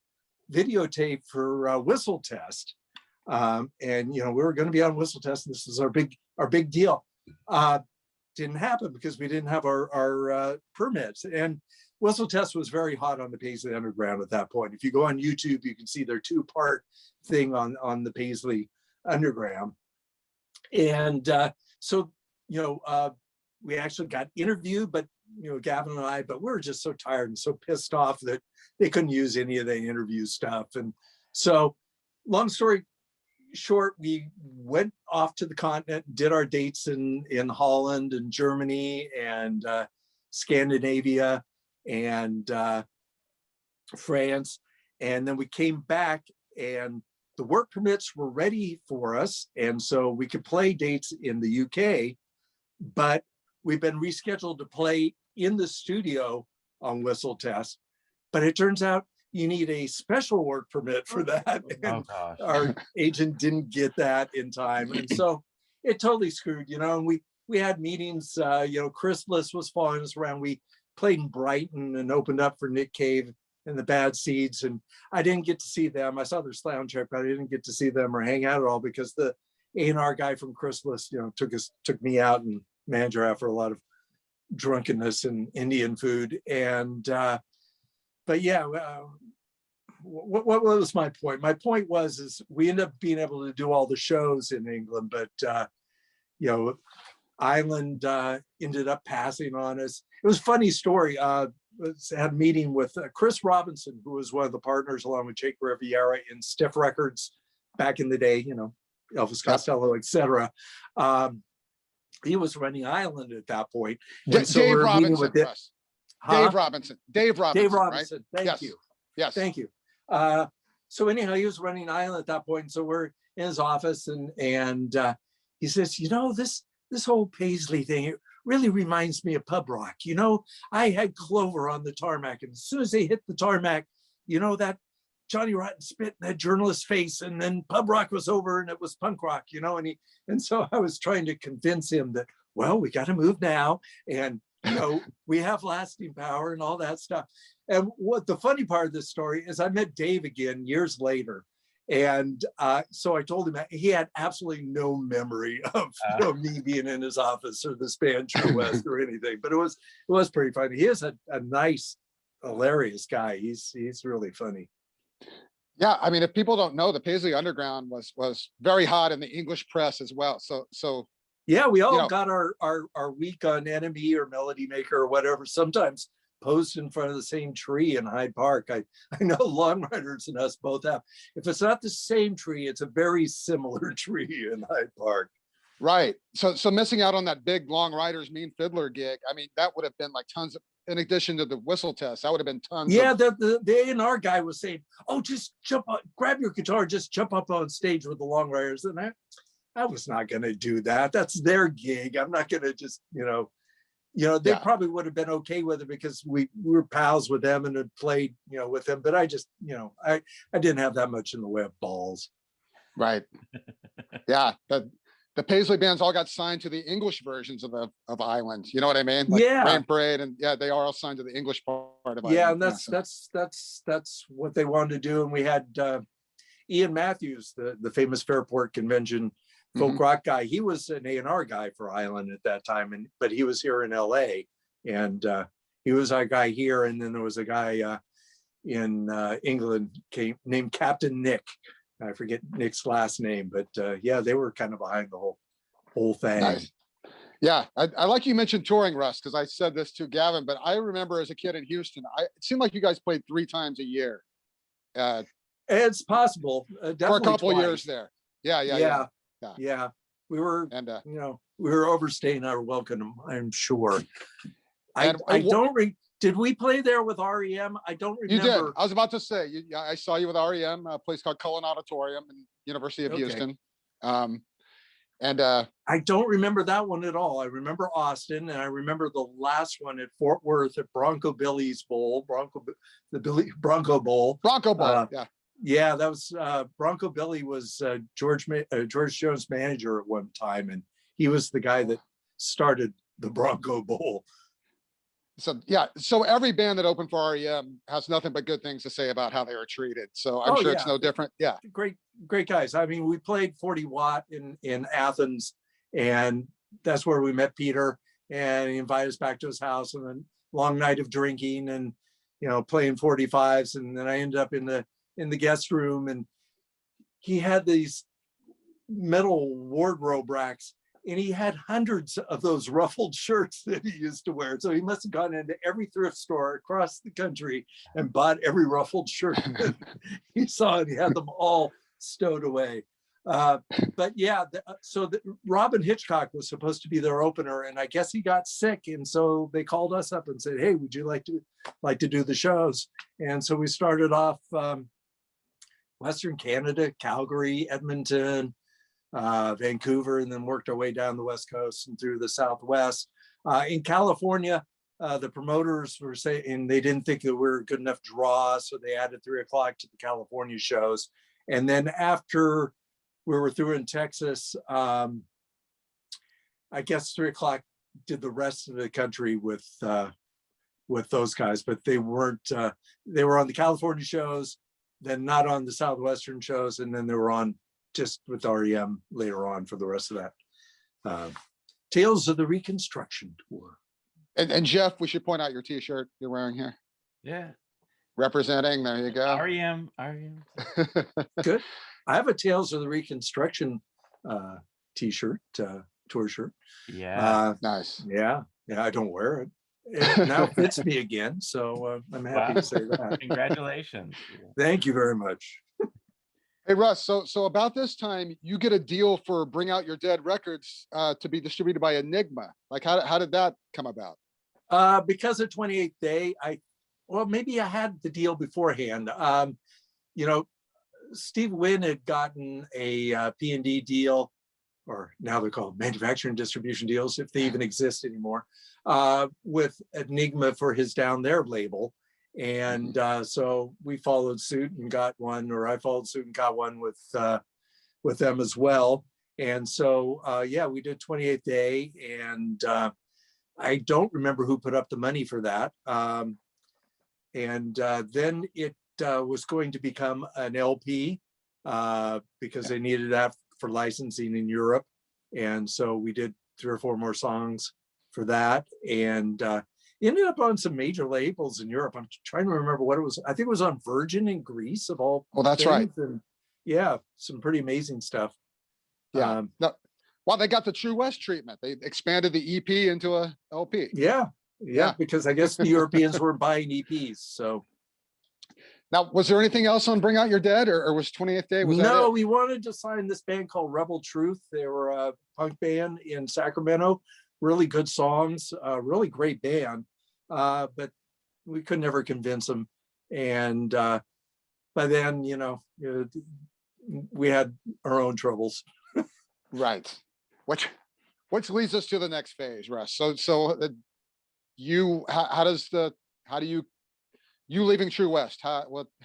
videotaped for Whistle Test. And we were going to be on Whistle Test. And this was our big deal. Didn't happen because we didn't have our permits. And Whistle Test was very hot on the Paisley Underground at that point. If you go on YouTube, you can see their 2-part thing on the Paisley Underground. And so we actually got interviewed, but Gavin and I, but we were just so tired and so pissed off that they couldn't use any of the interview stuff. And so, long story short, we went off to the continent, did our dates in Holland and Germany and Scandinavia and France. And then we came back, and the work permits were ready for us. And so we could play dates in the UK, but we've been rescheduled to play in the studio on Whistle Test. But it turns out you need a special work permit for that. And our agent didn't get that in time. And so it totally screwed, and we had meetings, Chris Bliss was following us around. We played in Brighton and opened up for Nick Cave and the Bad Seeds. And I didn't get to see them. I saw their sound check, but I didn't get to see them or hang out at all because the A&R guy from Chris Bliss, took me out and manager after a lot of drunkenness and Indian food. And, but yeah, what was my point? My point was we ended up being able to do all the shows in England, but Ireland ended up passing on us. It was a funny story. Had a meeting with Chris Robinson, who was one of the partners along with Jake Riviera in Stiff Records back in the day, Elvis Costello, etc. He was running Ireland at that point. And so Dave we're Robinson, meeting with it. Dave Robinson. Dave Robinson. Right? Thank you. Yes. Thank you. So anyhow, he was running Ireland at that point. And so we're in his office, and he says, this whole Paisley thing, it really reminds me of pub rock. I had Clover on the tarmac, and as soon as they hit the tarmac, that Johnny Rotten spit in that journalist's face, and then pub rock was over and it was punk rock, and so I was trying to convince him that, well, we got to move now, and we have lasting power and all that stuff. And what the funny part of this story is, I met Dave again years later. And so I told him that he had absolutely no memory of me being in his office or this band True West or anything, but it was pretty funny. He is a nice, hilarious guy. He's really funny. Yeah, I mean, if people don't know, the Paisley Underground was very hot in the English press as well. So yeah, we all got our week on Enemy or Melody Maker or whatever. Sometimes posed in front of the same tree in Hyde Park. I know Long Riders and us both have. If it's not the same tree, it's a very similar tree in Hyde Park. Right. So missing out on that big Long Riders Mean Fiddler gig, I mean, that would have been like tons of, in addition to the Whistle Test, that would have been tons. Yeah, the A&R guy was saying, "Oh, just jump up, grab your guitar, just jump up on stage with the Long Riders." And I was not going to do that. That's their gig. I'm not going to just, they Yeah. probably would have been okay with it because we were pals with them and had played, with them. But I just, I didn't have that much in the way of balls. Right. Yeah. The Paisley bands all got signed to the English versions of Island. You know what I mean? Like Yeah. Rain Parade, and yeah, they are all signed to the English part of Yeah, Island. and that's what they wanted to do. And we had Ian Matthews, the famous Fairport Convention folk rock guy. He was an A&R guy for Island at that time, but he was here in LA, and he was our guy here. And then there was a guy in England named Captain Nick. I forget Nick's last name, but yeah, they were kind of behind the whole thing. Nice. Yeah, I like you mentioned touring, Russ, because I said this to Gavin, but I remember as a kid in Houston, it seemed like you guys played 3 times a year. It's possible, For a definitely couple of twice. years there. Yeah. We were, And we were overstaying our welcome, I'm sure. And- I don't did we play there with REM? I don't you remember. did. I was about to say, I saw you with REM, a place called Cullen Auditorium in University of Okay. Houston. I don't remember that one at all. I remember Austin, and I remember the last one at Fort Worth at Bronco Billy's Bowl, Bronco Bowl. Bronco Bowl, yeah. Yeah, that was Bronco Billy was George Jones' manager at one time, and he was the guy that started the Bronco Bowl. So every band that opened for REM has nothing but good things to say about how they were treated. So I'm sure it's no different. Yeah. Great guys. I mean, we played 40 Watt in Athens, and that's where we met Peter, and he invited us back to his house, and then long night of drinking and playing 45s, and then I ended up in the guest room, and he had these metal wardrobe racks, and he had hundreds of those ruffled shirts that he used to wear. So he must have gone into every thrift store across the country and bought every ruffled shirt he saw, and he had them all stowed away. But yeah, Robin Hitchcock was supposed to be their opener, and I guess he got sick, and so they called us up and said, "Hey, would you like to do the shows?" And so we started off Western Canada, Calgary, Edmonton, Vancouver, and then worked our way down the West Coast and through the Southwest. In California, the promoters were saying they didn't think that we were a good enough draw, so they added 3 o'clock to the California shows. And then after we were through in Texas, I guess 3 o'clock did the rest of the country with those guys, but they weren't. They were on the California shows, then not on the Southwestern shows, and then they were on just with REM later on for the rest of that. Tales of the Reconstruction Tour. And Jeff, we should point out your T-shirt you're wearing here. Yeah. Representing, there you go. REM. Good. I have a Tales of the Reconstruction T-shirt, tour shirt. Yeah. Nice. Yeah, I don't wear it. It now fits me again, so I'm happy to say that. Congratulations. Thank you very much. Hey Russ, so about this time you get a deal for Bring Out Your Dead Records to be distributed by Enigma. Like how did that come about? Because of 28th Day, maybe I had the deal beforehand. Steve Wynn had gotten a P&D deal, or now they're called manufacturing distribution deals, if they even exist anymore, with Enigma for his Down There label. And so we followed suit and got one, or I followed suit and got one with them as well. And so, we did 28th Day, and I don't remember who put up the money for that. And then it was going to become an LP because they needed that for licensing in Europe. And so we did 3 or 4 more songs for that, and ended up on some major labels in Europe. I'm trying to remember what it was. I think it was on Virgin in Greece of all. Well, that's things. right. And yeah, some pretty amazing stuff. Yeah. Well, they got the True West treatment. They expanded the EP into a LP. Yeah, because I guess the Europeans were buying EPs. So now, was there anything else on Bring Out Your Dead, or was 28th Day? No, we wanted to sign this band called Rebel Truth. They were a punk band in Sacramento. Really good songs, really great band, but we could never convince them. And by then, we had our own troubles. Right. Which leads us to the next phase, Russ. So how do you leaving True West? How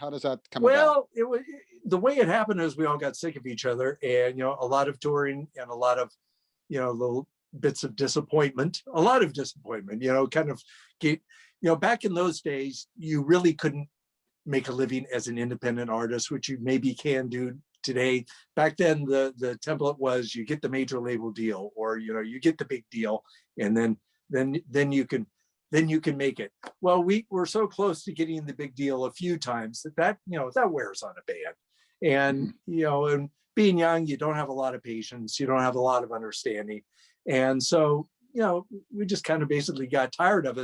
does that come about? Well, it was the way it happened is we all got sick of each other, and a lot of touring and a lot of little bits of disappointment, a lot of disappointment. Kind of get back in those days, you really couldn't make a living as an independent artist, which you maybe can do today. Back then, the template was you get the major label deal, or you get the big deal, and then you can make it. Well, we were so close to getting the big deal a few times that wears on a band. And and being young, you don't have a lot of patience, you don't have a lot of understanding, and so we just kind of basically got tired of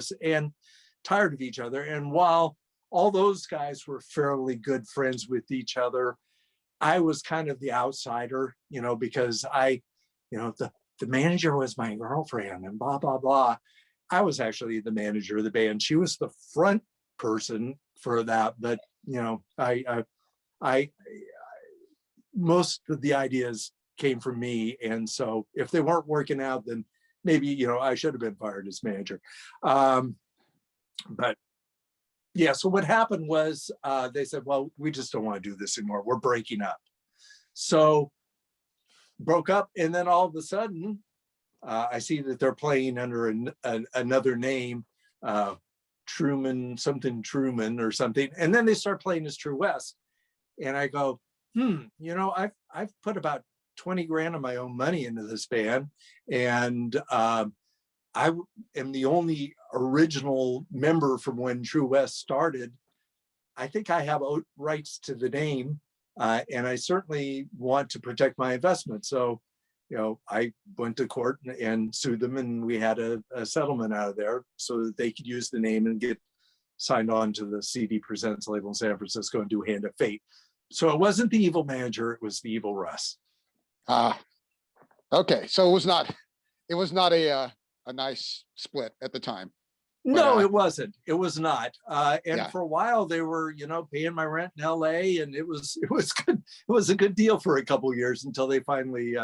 each other. And while all those guys were fairly good friends with each other, I was kind of the outsider, because the manager was my girlfriend and blah blah blah. I was actually the manager of the band. She was the front person for that, but I most of the ideas came from me, and so if they weren't working out, then maybe I should have been fired as manager. But yeah, so what happened was they said, well, we just don't want to do this anymore. We're breaking up. So broke up, and then all of a sudden, I see that they're playing under another name, Truman or something. And then they start playing as True West. And I go, I've put about 20 grand of my own money into this band. And I am the only original member from when True West started. I think I have rights to the name, and I certainly want to protect my investment. So, I went to court and sued them, and we had a settlement out of there so that they could use the name and get signed on to the CD Presents label in San Francisco and do Hand of Fate. So it wasn't the evil manager, it was the evil Russ. Okay. So it was not a nice split at the time. No, it wasn't. It was not. And Yeah. for a while they were, paying my rent in LA, and it was good. It was a good deal for a couple of years until they finally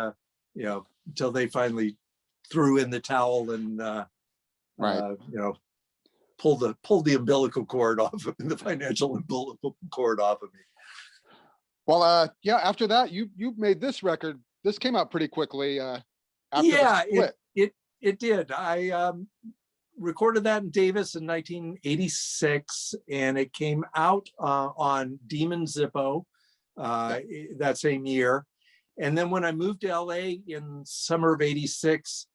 threw in the towel and Right. pulled the umbilical cord off of the financial umbilical cord off of me. Well, yeah, after that, you made this record. This came out pretty quickly after Yeah, the split. it did. I recorded that in Davis in 1986, and it came out on Demon Zippo that same year. And then when I moved to LA in summer of 86,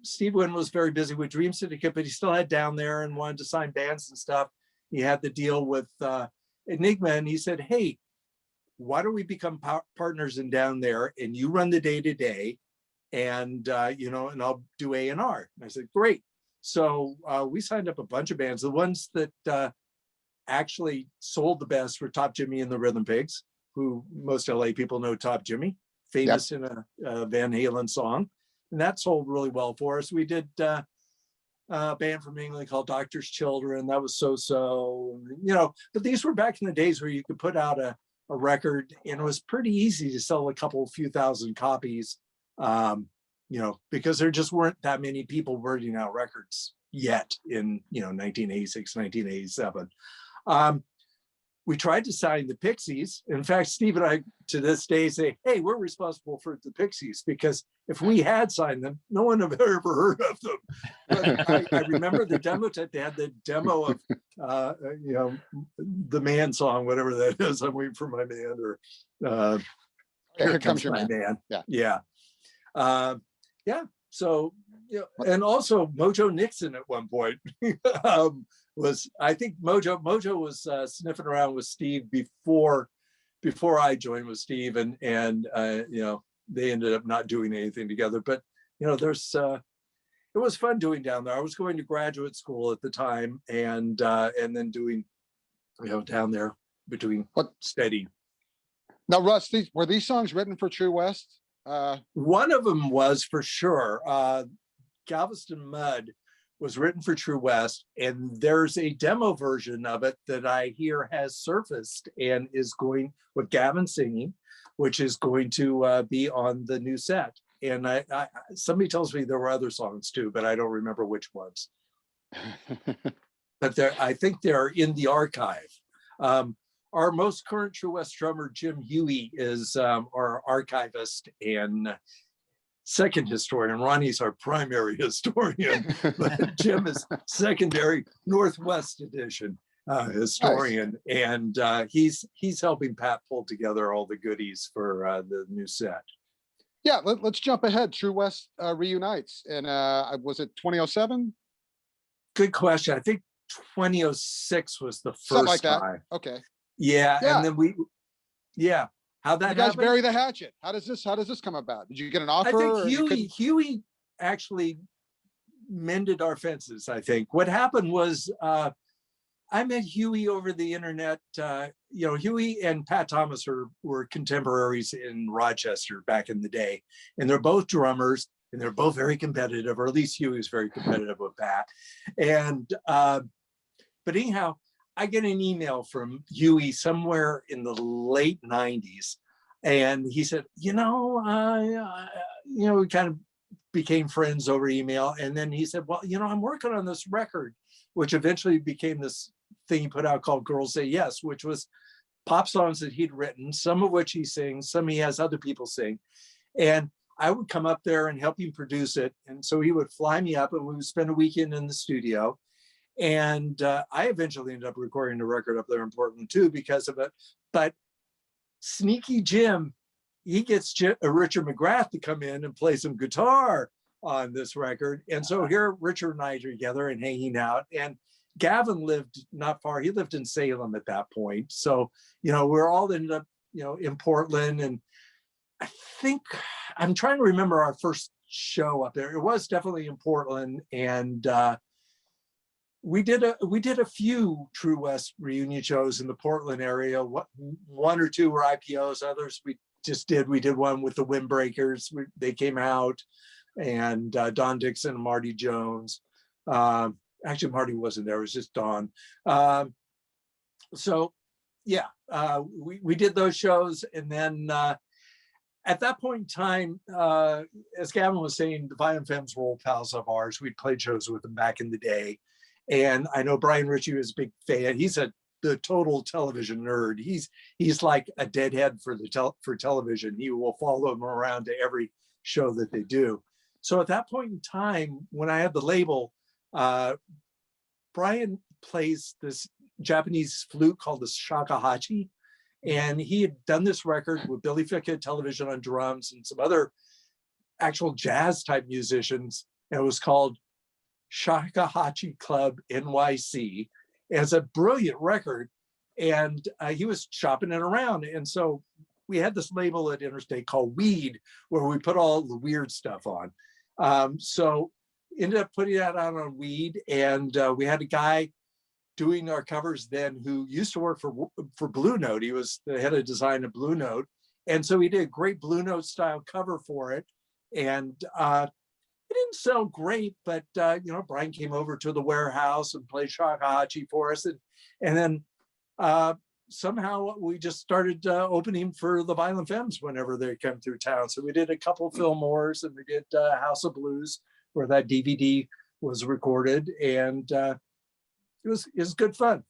Steve Wynn was very busy with Dream Syndicate, but he still had Down There and wanted to sign bands and stuff. He had the deal with Enigma, and he said, hey, why don't we become partners in Down There, and you run the day-to-day, and and I'll do A&R. And I said, great. So we signed up a bunch of bands. The ones that actually sold the best were Top Jimmy and the Rhythm Pigs, who most LA people know Top Jimmy, famous in a Van Halen song. And that sold really well for us. We did a band from England called Doctor's Children. That was so-so, but these were back in the days where you could put out a record and it was pretty easy to sell a few thousand copies, because there just weren't that many people wording out records yet in, 1986, 1987. We tried to sign the Pixies. In fact, Steve and I, to this day, say, hey, we're responsible for the Pixies, because if we had signed them, no one had ever heard of them. But I remember the demo tape. They had the demo of, the Man song, whatever that is. I'm waiting for my man, or Here comes your man. Yeah. So, and also Mojo Nixon at one point I think Mojo was sniffing around with Steve before I joined with Steve, and they ended up not doing anything together. But it was fun doing Down There. I was going to graduate school at the time, and then doing Down There between steady. Now, Russ, were these songs written for True West? One of them was for sure. Galveston Mud was written for True West, and there's a demo version of it that I hear has surfaced and is going with Gavin singing, which is going to be on the new set. And I somebody tells me there were other songs too, but I don't remember which ones. but I think they're in the archive. Our most current True West drummer, Jim Huey, is our archivist and second historian. Ronnie's our primary historian, but Jim is secondary Northwest edition historian. Nice. And he's helping Pat pull together all the goodies for the new set. Yeah, let's jump ahead. True West reunites, and was it 2007? Good question. I think 2006 was the first Something like that. time. Okay. Yeah, and then how'd that you guys happen? bury the hatchet. How does this come about? Did you get an offer? I think Huey actually mended our fences. I think what happened was I met Huey over the internet. Huey and Pat Thomas were contemporaries in Rochester back in the day, and they're both drummers, and they're both very competitive, or at least Huey was very competitive with Pat. And but anyhow, I get an email from Huey somewhere in the late 90s, and he said, we kind of became friends over email. And then he said, well, I'm working on this record, which eventually became this thing he put out called Girls Say Yes, which was pop songs that he'd written, some of which he sings, some he has other people sing. And I would come up there and help him produce it. And so he would fly me up and we would spend a weekend in the studio. And I eventually ended up recording a record up there in Portland too because of it. But Sneaky Jim, he gets Richard McGrath to come in and play some guitar on this record. And so here Richard and I are together and hanging out. And Gavin lived not far. He lived in Salem at that point. So, we're all ended up, in Portland. And I think I'm trying to remember our first show up there. It was definitely in Portland. And we did a few True West reunion shows in the Portland area. One or two were IPOs. Others we did one with the Windbreakers. They came out, and Don Dixon and Marty Jones. Actually, Marty wasn't there. It was just Don. We did those shows, and then at that point in time, as Gavin was saying, the Violent Femmes were old pals of ours. We'd played shows with them back in the day. And I know Brian Ritchie was a big fan. He's the total television nerd. He's like a deadhead for television. He will follow them around to every show that they do. So at that point in time, when I had the label, Brian plays this Japanese flute called the shakuhachi. And he had done this record with Billy Fickett Television on drums and some other actual jazz type musicians. And it was called Shakuhachi Club NYC. It's a brilliant record, and he was shopping it around. And so we had this label at Interstate called Weed, where we put all the weird stuff on. So ended up putting that out on Weed, and we had a guy doing our covers then who used to work for Blue Note. He was the head of design at Blue Note, and so he did a great Blue Note style cover for it. And it didn't sell great, but Brian came over to the warehouse and played shakuhachi for us, and then somehow we just started opening for the Violent Femmes whenever they come through town. So we did a couple Fillmores, and we did House of Blues, where that DVD was recorded, and it was good fun.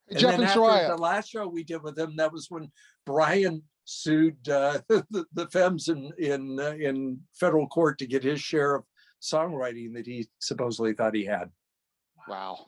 And Jeff then and after Soraya, the last show we did with them, that was when Brian sued the Femmes in federal court to get his share of songwriting that he supposedly thought he had. Wow.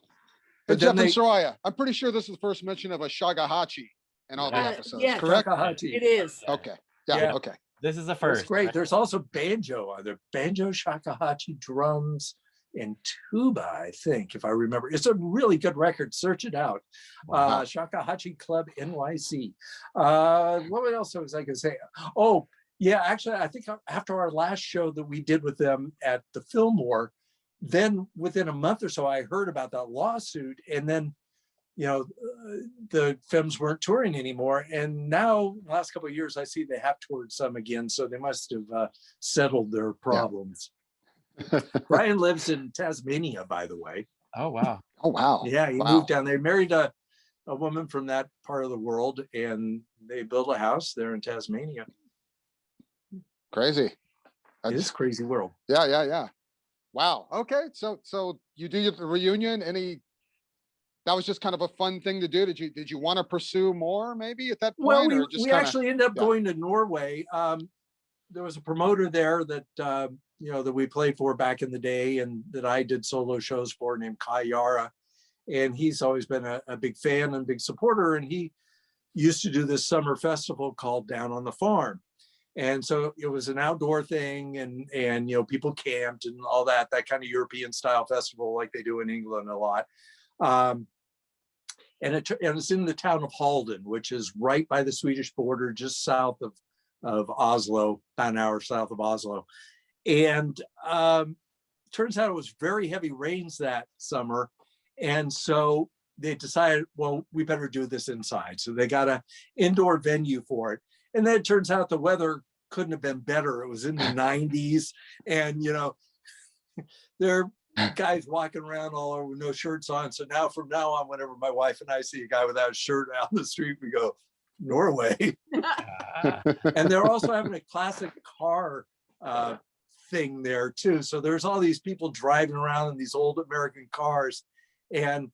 But Jeff and Soraya, I'm pretty sure this is the first mention of a shakuhachi in all the episodes, yes, correct? Shakuhachi. It is. Okay. Yeah. Okay. This is the That's first. great. There's also banjo on there. Banjo, shakuhachi, drums, and tuba, I think, if I remember. It's a really good record. Search it out. Wow. Shakuhachi Club NYC. What else was I going to say? Oh, yeah, actually, I think after our last show that we did with them at the Fillmore, then within a month or so, I heard about that lawsuit. And then, the Femmes weren't touring anymore. And now, the last couple of years, I see they have toured some again. So they must have settled their problems. Yeah. Brian lives in Tasmania, by the way. Oh, wow. Oh, wow. Yeah, he moved down there. Married a woman from that part of the world, and they built a house there in Tasmania. Crazy. It is a crazy world. Yeah. Wow. Okay. So you do the reunion. That was just kind of a fun thing to do. Did you want to pursue more maybe at that Well, point, we or just we kind of? actually ended up Yeah. going to Norway. There was a promoter there that that we played for back in the day, and that I did solo shows for, named Kai Yara, and he's always been a big fan and big supporter. And he used to do this summer festival called Down on the Farm, and so it was an outdoor thing, and people camped and all that kind of European style festival like they do in England a lot. And it's in the town of Halden, which is right by the Swedish border, just south of Oslo, about an hour south of Oslo. And turns out it was very heavy rains that summer. And so they decided, well, we better do this inside. So they got an indoor venue for it. And then it turns out the weather couldn't have been better. It was in the 90s. And, there are guys walking around all over with no shirts on. So now, from now on, whenever my wife and I see a guy without a shirt out in the street, we go, Norway. Ah, And they're also having a classic car thing there too. So there's all these people driving around in these old American cars. And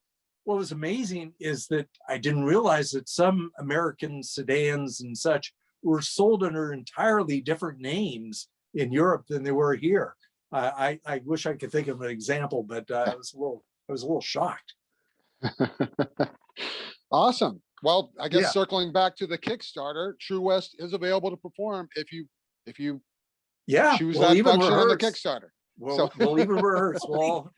what was amazing is that I didn't realize that some American sedans and such were sold under entirely different names in Europe than they were here. I wish I could think of an example, but I was a little shocked. Awesome. Well, I guess Yeah. circling back to the Kickstarter, True West is available to perform if you Yeah, choose we'll that even function on the rehearse. Kickstarter. We'll even rehearse. We'll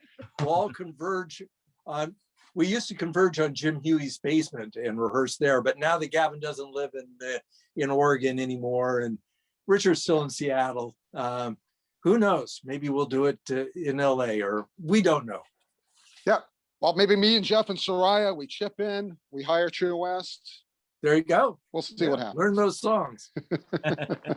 all converge on. We used to converge on Jim Huey's basement and rehearse there, but now that Gavin doesn't live in Oregon anymore, and Richard's still in Seattle, who knows? Maybe we'll do it in LA, or we don't know. Yeah. Well, maybe me and Jeff and Soraya, we chip in, we hire True West. There you go. We'll see what Yeah, happens. learn those songs. yeah,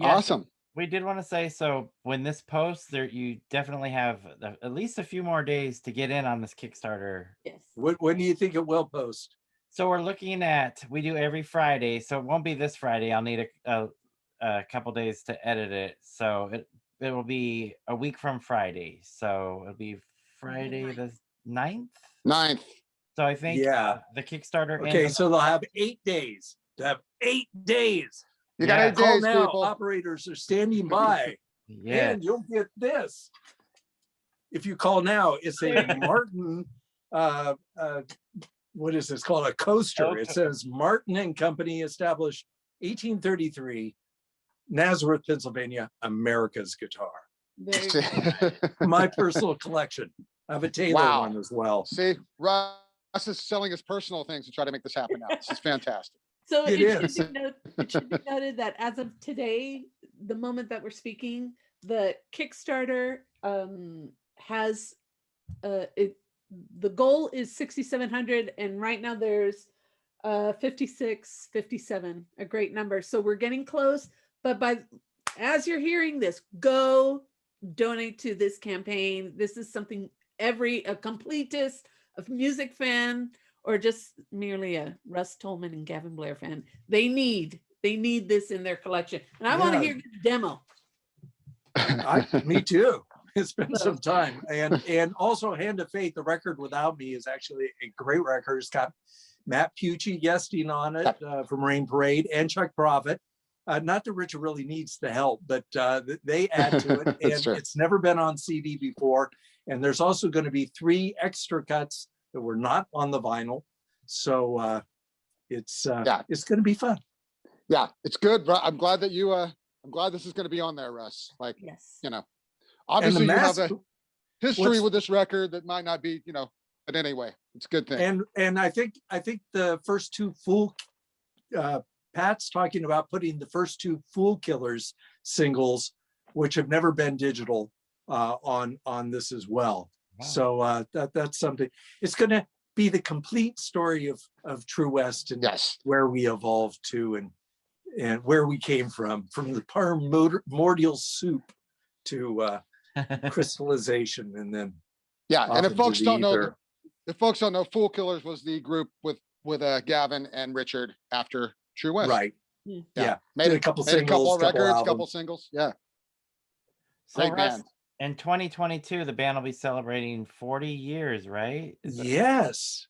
Awesome. we did want to say, so when this posts, you definitely have at least a few more days to get in on this Kickstarter. Yes. When do you think it will post? So we're looking at, we do every Friday, so it won't be this Friday. I'll need a couple days to edit it. So it will be a week from Friday. So it'll be Friday the 9th. 9th. So I think Yeah. the Kickstarter Okay, ends so they'll have 8 days. To have 8 days. You got Yeah. 8 Call days, now. people. Operators are standing by. yeah. And you'll get this. If you call now, it's a Martin, what is this called? A coaster. It says Martin and Company, established 1833, Nazareth, Pennsylvania, America's guitar. Very good. My personal collection. I have a Taylor Wow. one as well. See, Russ is selling his personal things to try to make this happen now. This is fantastic. So It is. it should be noted that as of today, the moment that we're speaking, the Kickstarter has the goal is 6,700, and right now there's 56, 57, a great number. So we're getting close, but as you're hearing this, go donate to this campaign. This is something a completist, a music fan, or just merely a Russ Tolman and Gavin Blair fan, they need this in their collection. And I want to hear the demo. Me too. It's been some time. And also Hand of Faith, the record without me, is actually a great record. It's got Matt Pucci guesting on it from Rain Parade, and Chuck Prophet. Not that Richard really needs the help, but they add to it. And it's never been on CD before. And there's also going to be 3 extra cuts that were not on the vinyl. So it's going to be fun. Yeah, it's good. I'm glad that I'm glad this is going to be on there, Russ. Like, Yes. Obviously you have a history with this record that might not be, but anyway, it's a good thing. And I think the first 2 full Pat's talking about putting the first 2 Fool Killers singles, which have never been digital, on this as well. Wow. So that's something. It's going to be the complete story of True West, and where we evolved to, and where we came from the primordial soup to crystallization, and then and if folks don't know, Fool Killers was the group with Gavin and Richard after True West. Right. Yeah. Made a couple singles, couple records, albums. couple singles. Yeah. So Great Russ, band. in 2022, the band will be celebrating 40 years, right? Yes,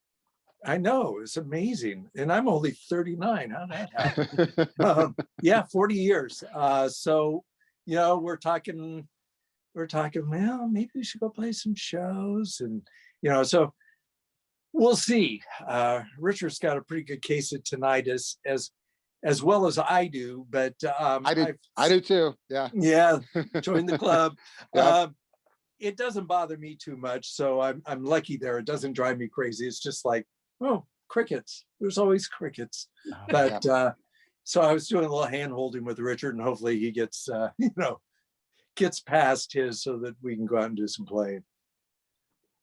I know. It's amazing. And I'm only 39. How did that happen? Yeah, 40 years. So, we're talking, well, maybe we should go play some shows. And, so we'll see. Richard's got a pretty good case of tinnitus as well as I do, but I do too. Yeah. yeah, joined the club. Yep. It doesn't bother me too much, so I'm lucky there. It doesn't drive me crazy. It's just like, oh, crickets. There's always crickets. Oh, But so I was doing a little hand holding with Richard, and hopefully he gets gets past his so that we can go out and do some playing.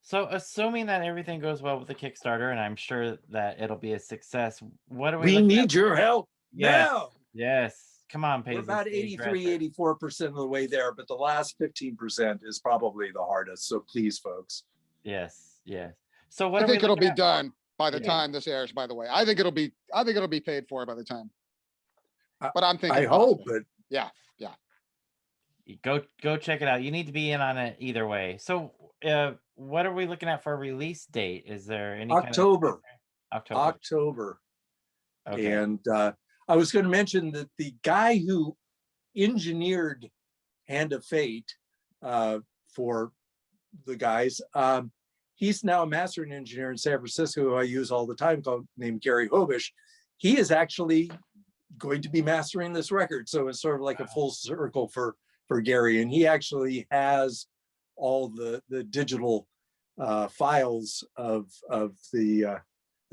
So assuming that everything goes well with the Kickstarter, and I'm sure that it'll be a success, what are we We looking need at? your help Yes, now. yes. Come on, We're Paisley. about stay 83, aggressive. 84% of the way there, but the last 15% is probably the hardest. So please, folks. Yes, yes. So what I are we think it'll looking be at? done by the Yeah. time this airs, by the way. I think it'll be paid for by the time. But I'm thinking I hope, possibly. but Yeah. Go check it out. You need to be in on it either way. So what are we looking at for a release date? Is there any October. kind of October. Okay. And I was going to mention that the guy who engineered Hand of Fate for the guys, he's now a mastering engineer in San Francisco who I use all the time, named Gary Hobish. He is actually going to be mastering this record. So it's sort of like a full circle for Gary. And he actually has all the digital files of the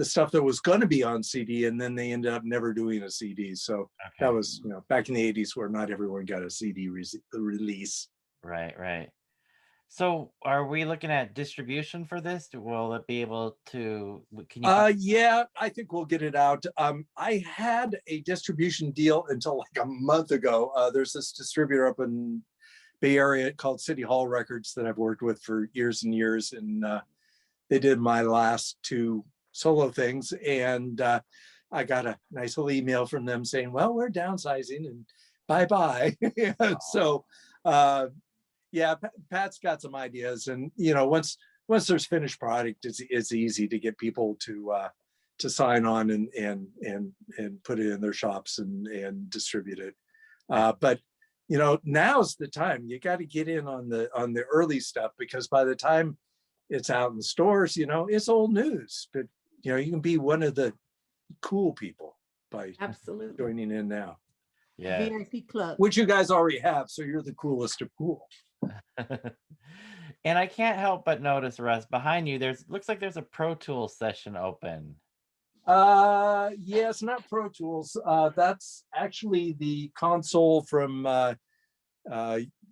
stuff that was going to be on CD, and then they ended up never doing a CD. So that was, back in the 80s where not everyone got a CD release. Right. So are we looking at distribution for this? Will it be able to, can you? Yeah, I think we'll get it out. I had a distribution deal until like a month ago. There's this distributor up in Bay Area called City Hall Records that I've worked with for years and years. And they did my last two solo things. And I got a nice little email from them saying, well, we're downsizing and bye-bye. So yeah, Pat's got some ideas. And, once there's finished product, it's easy to get people to sign on and put it in their shops and distribute it. But now's the time. You got to get in on the early stuff, because by the time it's out in the stores, it's old news. But you can be one of the cool people by Absolutely. joining in now. Yeah. VIP club. Which you guys already have, so you're the coolest of cool. And I can't help but notice, Russ, behind you, looks like there's a Pro Tools session open. Yeah, it's not Pro Tools. That's actually the console from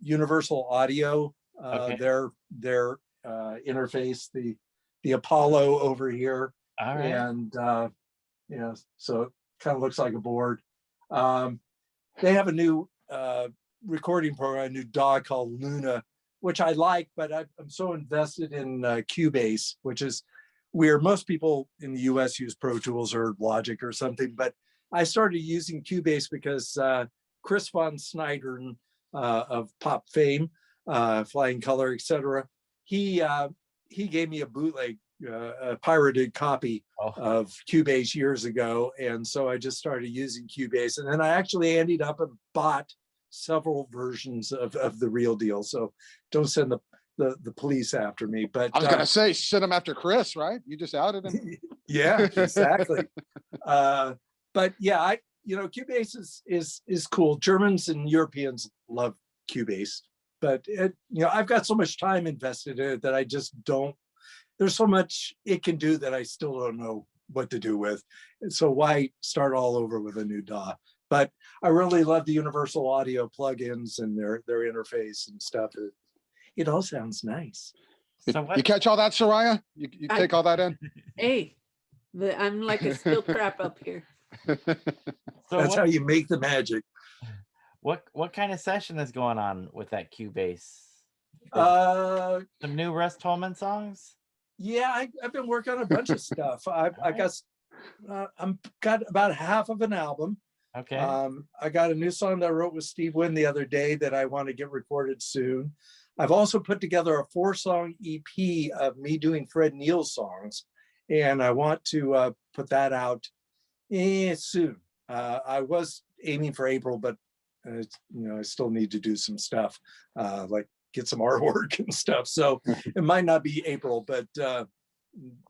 Universal Audio. Okay. Their interface, the Apollo over here. All right. And so it kind of looks like a board. They have a new recording program, a new DAW called Luna, which I like, but I'm so invested in Cubase, which is where most people in the US use Pro Tools or Logic or something. But I started using Cubase because Chris von Snyder of pop fame, Flying Color, etc., he gave me a bootleg, a pirated copy of Cubase years ago. And so I just started using Cubase. And then I actually ended up and bought several versions of the real deal. So don't send the police after me. But I was going to say, send them after Chris, right? You just outed him. Yeah, exactly. But yeah, Cubase is cool. Germans and Europeans love Cubase, but I've got so much time invested in it that I just don't. There's so much it can do that I still don't know what to do with. And so why start all over with a new DAW? But I really love the Universal Audio plugins and their interface and stuff. It all sounds nice. So You catch all that, Soraya? You take all that in? Hey, I'm like a steel trap up here. So That's how you make the magic. What kind of session is going on with that Cubase? Some new Russ Tolman songs? Yeah, I've been working on a bunch of stuff. I've got about half of an album. Okay. I got a new song that I wrote with Steve Wynn the other day that I want to get recorded soon. I've also put together a 4-song EP of me doing Fred Neil songs, and I want to put that out soon. I was aiming for April, but I still need to do some stuff, like get some artwork and stuff. So it might not be April, but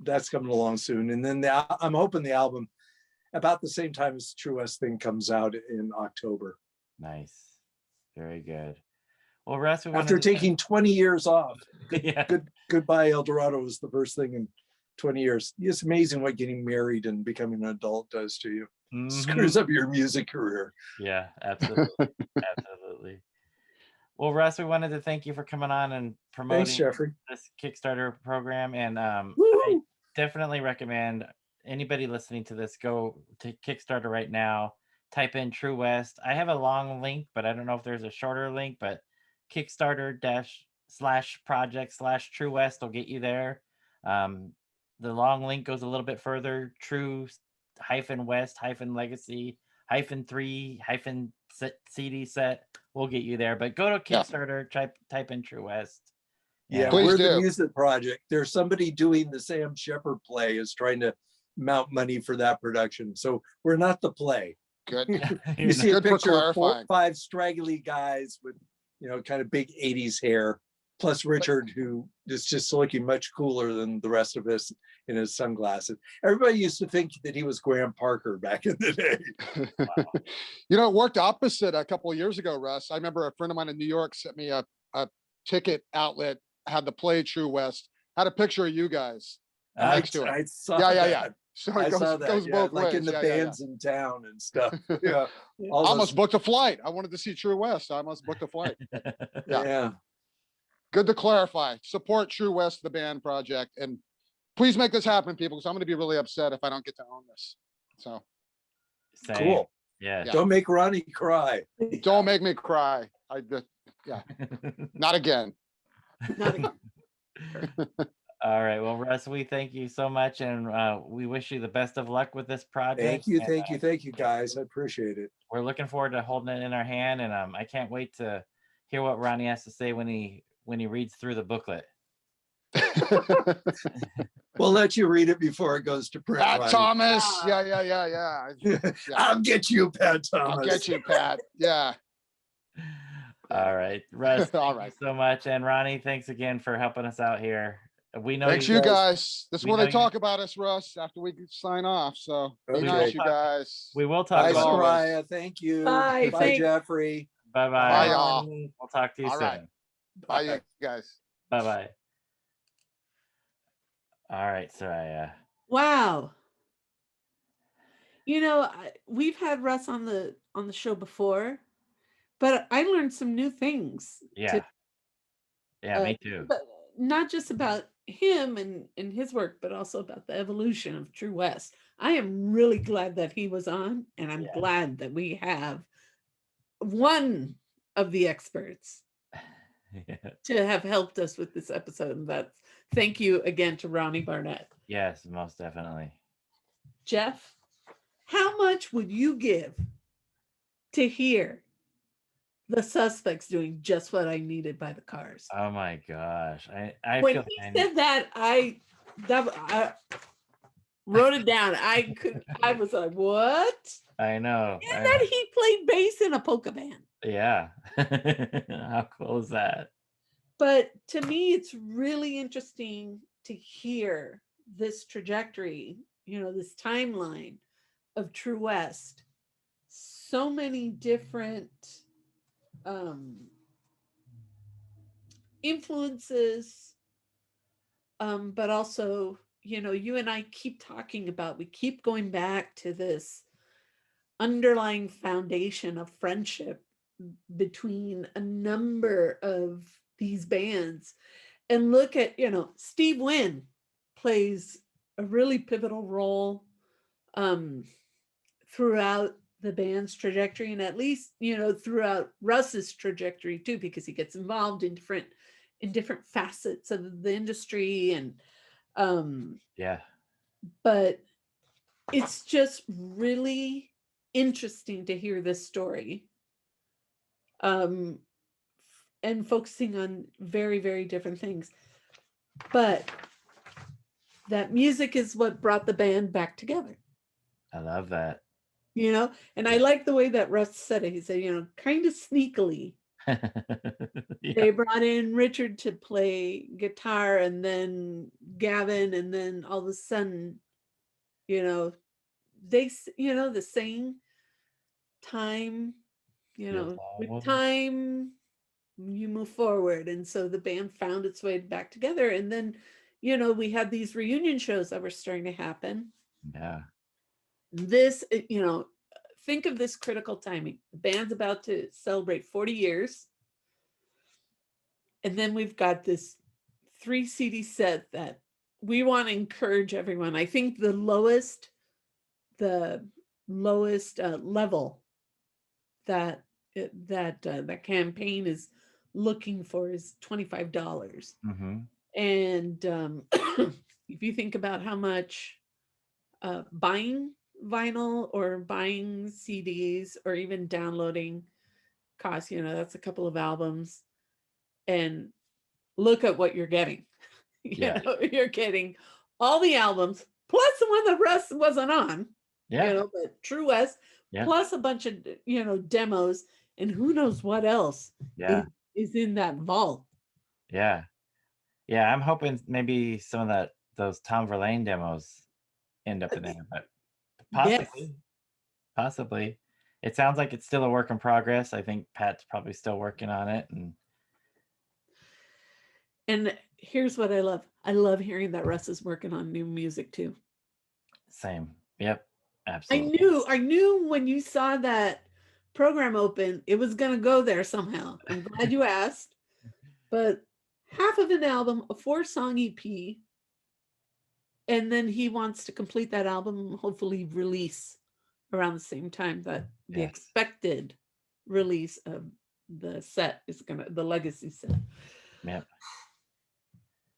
that's coming along soon. And then I'm hoping the album about the same time as True West thing comes out in October. Nice. Very good. Well, Russ, After taking 20 years off, yeah. Goodbye El Dorado was the first thing in 20 years. It's amazing what getting married and becoming an adult does to you. Screws up your music career. Yeah, absolutely. Absolutely. Well, Russ, we wanted to thank you for coming on and promoting this Kickstarter program. And I definitely recommend anybody listening to this go to Kickstarter right now. Type in True West. I have a long link, but I don't know if there's a shorter link, but Kickstarter/project/True West will get you there. The long link goes a little bit further. True-West-3-CD set will get you there. But go to Kickstarter, type in True West. Yeah, we're the music project. There's somebody doing the Sam Shepard play is trying to mount money for that production. So we're not the play. Good. You see a picture of 5 straggly guys with, kind of big 80s hair, plus Richard, who is just looking much cooler than the rest of us in his sunglasses. Everybody used to think that he was Graham Parker back in the day. Wow. It worked opposite a couple of years ago, Russ. I remember a friend of mine in New York sent me a ticket outlet, had the play True West, had a picture of you guys next to it. I saw that. So I saw it goes that, both like ways. in the bands in town and stuff. Yeah. I almost booked a flight. I wanted to see True West. I almost booked a flight. Yeah. Good to clarify. Support True West, the band project. And please make this happen, people, because I'm going to be really upset if I don't get to own this. So Same. Cool. Yeah. Don't make Ronnie cry. Don't make me cry. Not again. Not again. All right. Well, Russ, we thank you so much, and we wish you the best of luck with this project. Thank you, guys. I appreciate it. We're looking forward to holding it in our hand, and I can't wait to hear what Ronnie has to say when he reads through the booklet. We'll let you read it before it goes to print. Pat Thomas. Yeah. I'll get you, Pat Thomas. I'll get you, Pat. Yeah. All right, Russ. All right. Thank you so much, and Ronnie, thanks again for helping us out here. We know Thanks, you guys. This is what I talk about us, Russ, after we sign off. So be nice, you guys. We will talk. Bye, Soraya. Thank you. Bye. Bye, Jeffrey. Bye, Bye, y'all. We'll talk to you soon. Right. Bye, you guys. Bye. All right, Soraya. Wow. We've had Russ on the show before, but I learned some new things. Yeah. Me too. But not just about him and his work, but also about the evolution of True West. I am really glad that he was on, and I'm glad that we have one of the experts to have helped us with this episode. And that's thank you again to Ronnie Barnett. Yes, most definitely. Jeff, how much would you give to hear the Suspects doing Just What I Needed by the Cars? Oh my gosh. I when feel he said that, I wrote it down. I was like, what? I know. And then he played bass in a polka band. Yeah. How cool is that? But to me, it's really interesting to hear this trajectory, this timeline of True West. So many different influences, but also, you and I keep talking about, we keep going back to this underlying foundation of friendship between a number of these bands. And look at, Steve Wynn plays a really pivotal role throughout the band's trajectory, and at least, throughout Russ's trajectory too, because he gets involved in different facets of the industry. And yeah. But it's just really interesting to hear this story. And focusing on very, very different things. But that music is what brought the band back together. I love that. And I like the way that Russ said it. He said, kind of sneakily, Yeah. they brought in Richard to play guitar, and then Gavin, and then all of a sudden, they, the same time, Yes, with time, you move forward. And so the band found its way back together. And then, we had these reunion shows that were starting to happen. yeah. This, think of this critical timing. The band's about to celebrate 40 years. And then we've got this 3 CD set that we want to encourage everyone. I think the lowest level that that campaign is looking for is $25. Mm-hmm. And if you think about how much buying vinyl or buying CDs or even downloading costs, that's a couple of albums, and look at what you're getting. Yeah. You're getting all the albums plus the one that Russ wasn't on, Yeah. but True West, Yeah. plus a bunch of, demos, and who knows what else Yeah. is in that vault. Yeah. Yeah. I'm hoping maybe some of those Tom Verlaine demos end up in there, but possibly. Possibly. It sounds like it's still a work in progress. I think Pat's probably still working on it. And here's what I love. I love hearing that Russ is working on new music too. Same. Yep. Absolutely. I knew when you saw that program open, it was going to go there somehow. I'm glad you asked. But half of an album, a 4-song EP, and then he wants to complete that album and hopefully release around the same time that the Yes. expected release of the set is the legacy set. Yep.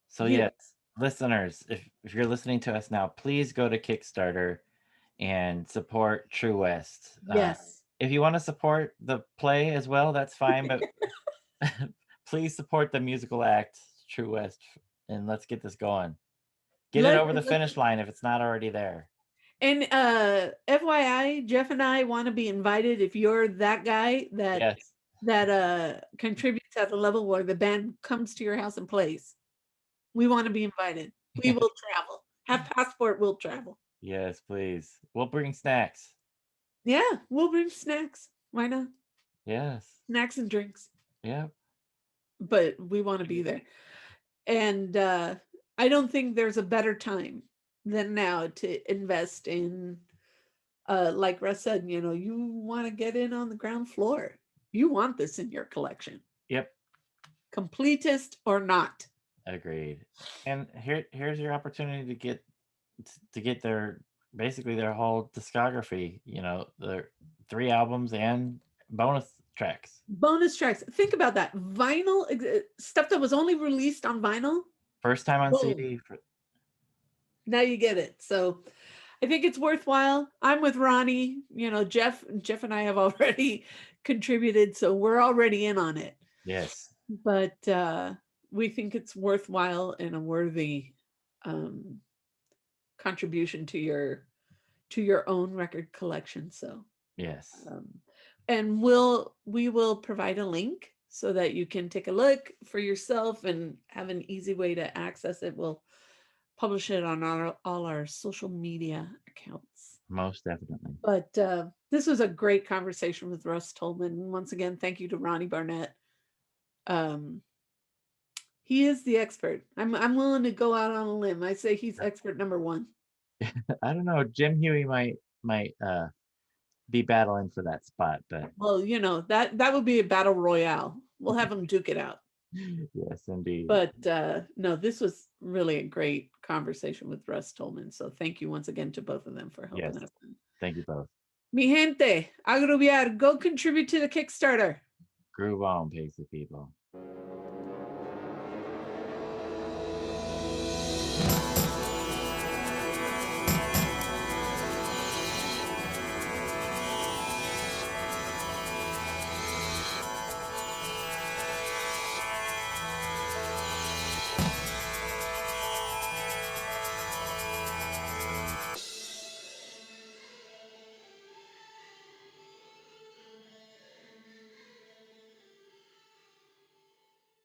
So yes, listeners, if you're listening to us now, please go to Kickstarter and support True West. Yes. If you want to support the play as well, that's fine, but please support the musical act, True West, and let's get this going. Get it over the finish line if it's not already there. And FYI, Jeff and I want to be invited if you're that guy that contributes at a level where the band comes to your house and plays. We want to be invited. We will travel. Have passport, we'll travel. Yes, please. We'll bring snacks. Yeah, we'll bring snacks. Why not? Yes. Snacks and drinks. Yeah. But we want to be there. And I don't think there's a better time than now to invest in, like Russ said, you want to get in on the ground floor. You want this in your collection. Yep. Completist or not. Agreed. And here's your opportunity to get their whole discography, their 3 albums and bonus tracks. Think about that. Vinyl stuff that was only released on vinyl. First time on Boom. CD. Now you get it. So I think it's worthwhile. I'm with Ronnie. Jeff and I have already contributed, so we're already in on it. Yes. But we think it's worthwhile and a worthy contribution to your own record collection. So yes. And we will provide a link so that you can take a look for yourself and have an easy way to access it. We'll publish it on all our social media accounts. Most definitely. But this was a great conversation with Russ Tolman. Once again, thank you to Ronnie Barnett. He is the expert. I'm willing to go out on a limb. I say he's expert number 1. I don't know. Jim Huey might be battling for that spot, but well, that would be a battle royale. We'll have him duke it out. Yes, indeed. But no, this was really a great conversation with Russ Tolman. So thank you once again to both of them for helping us. Thank you both. Mi gente, agruviar, go contribute to the Kickstarter. Groove on, Paisley people.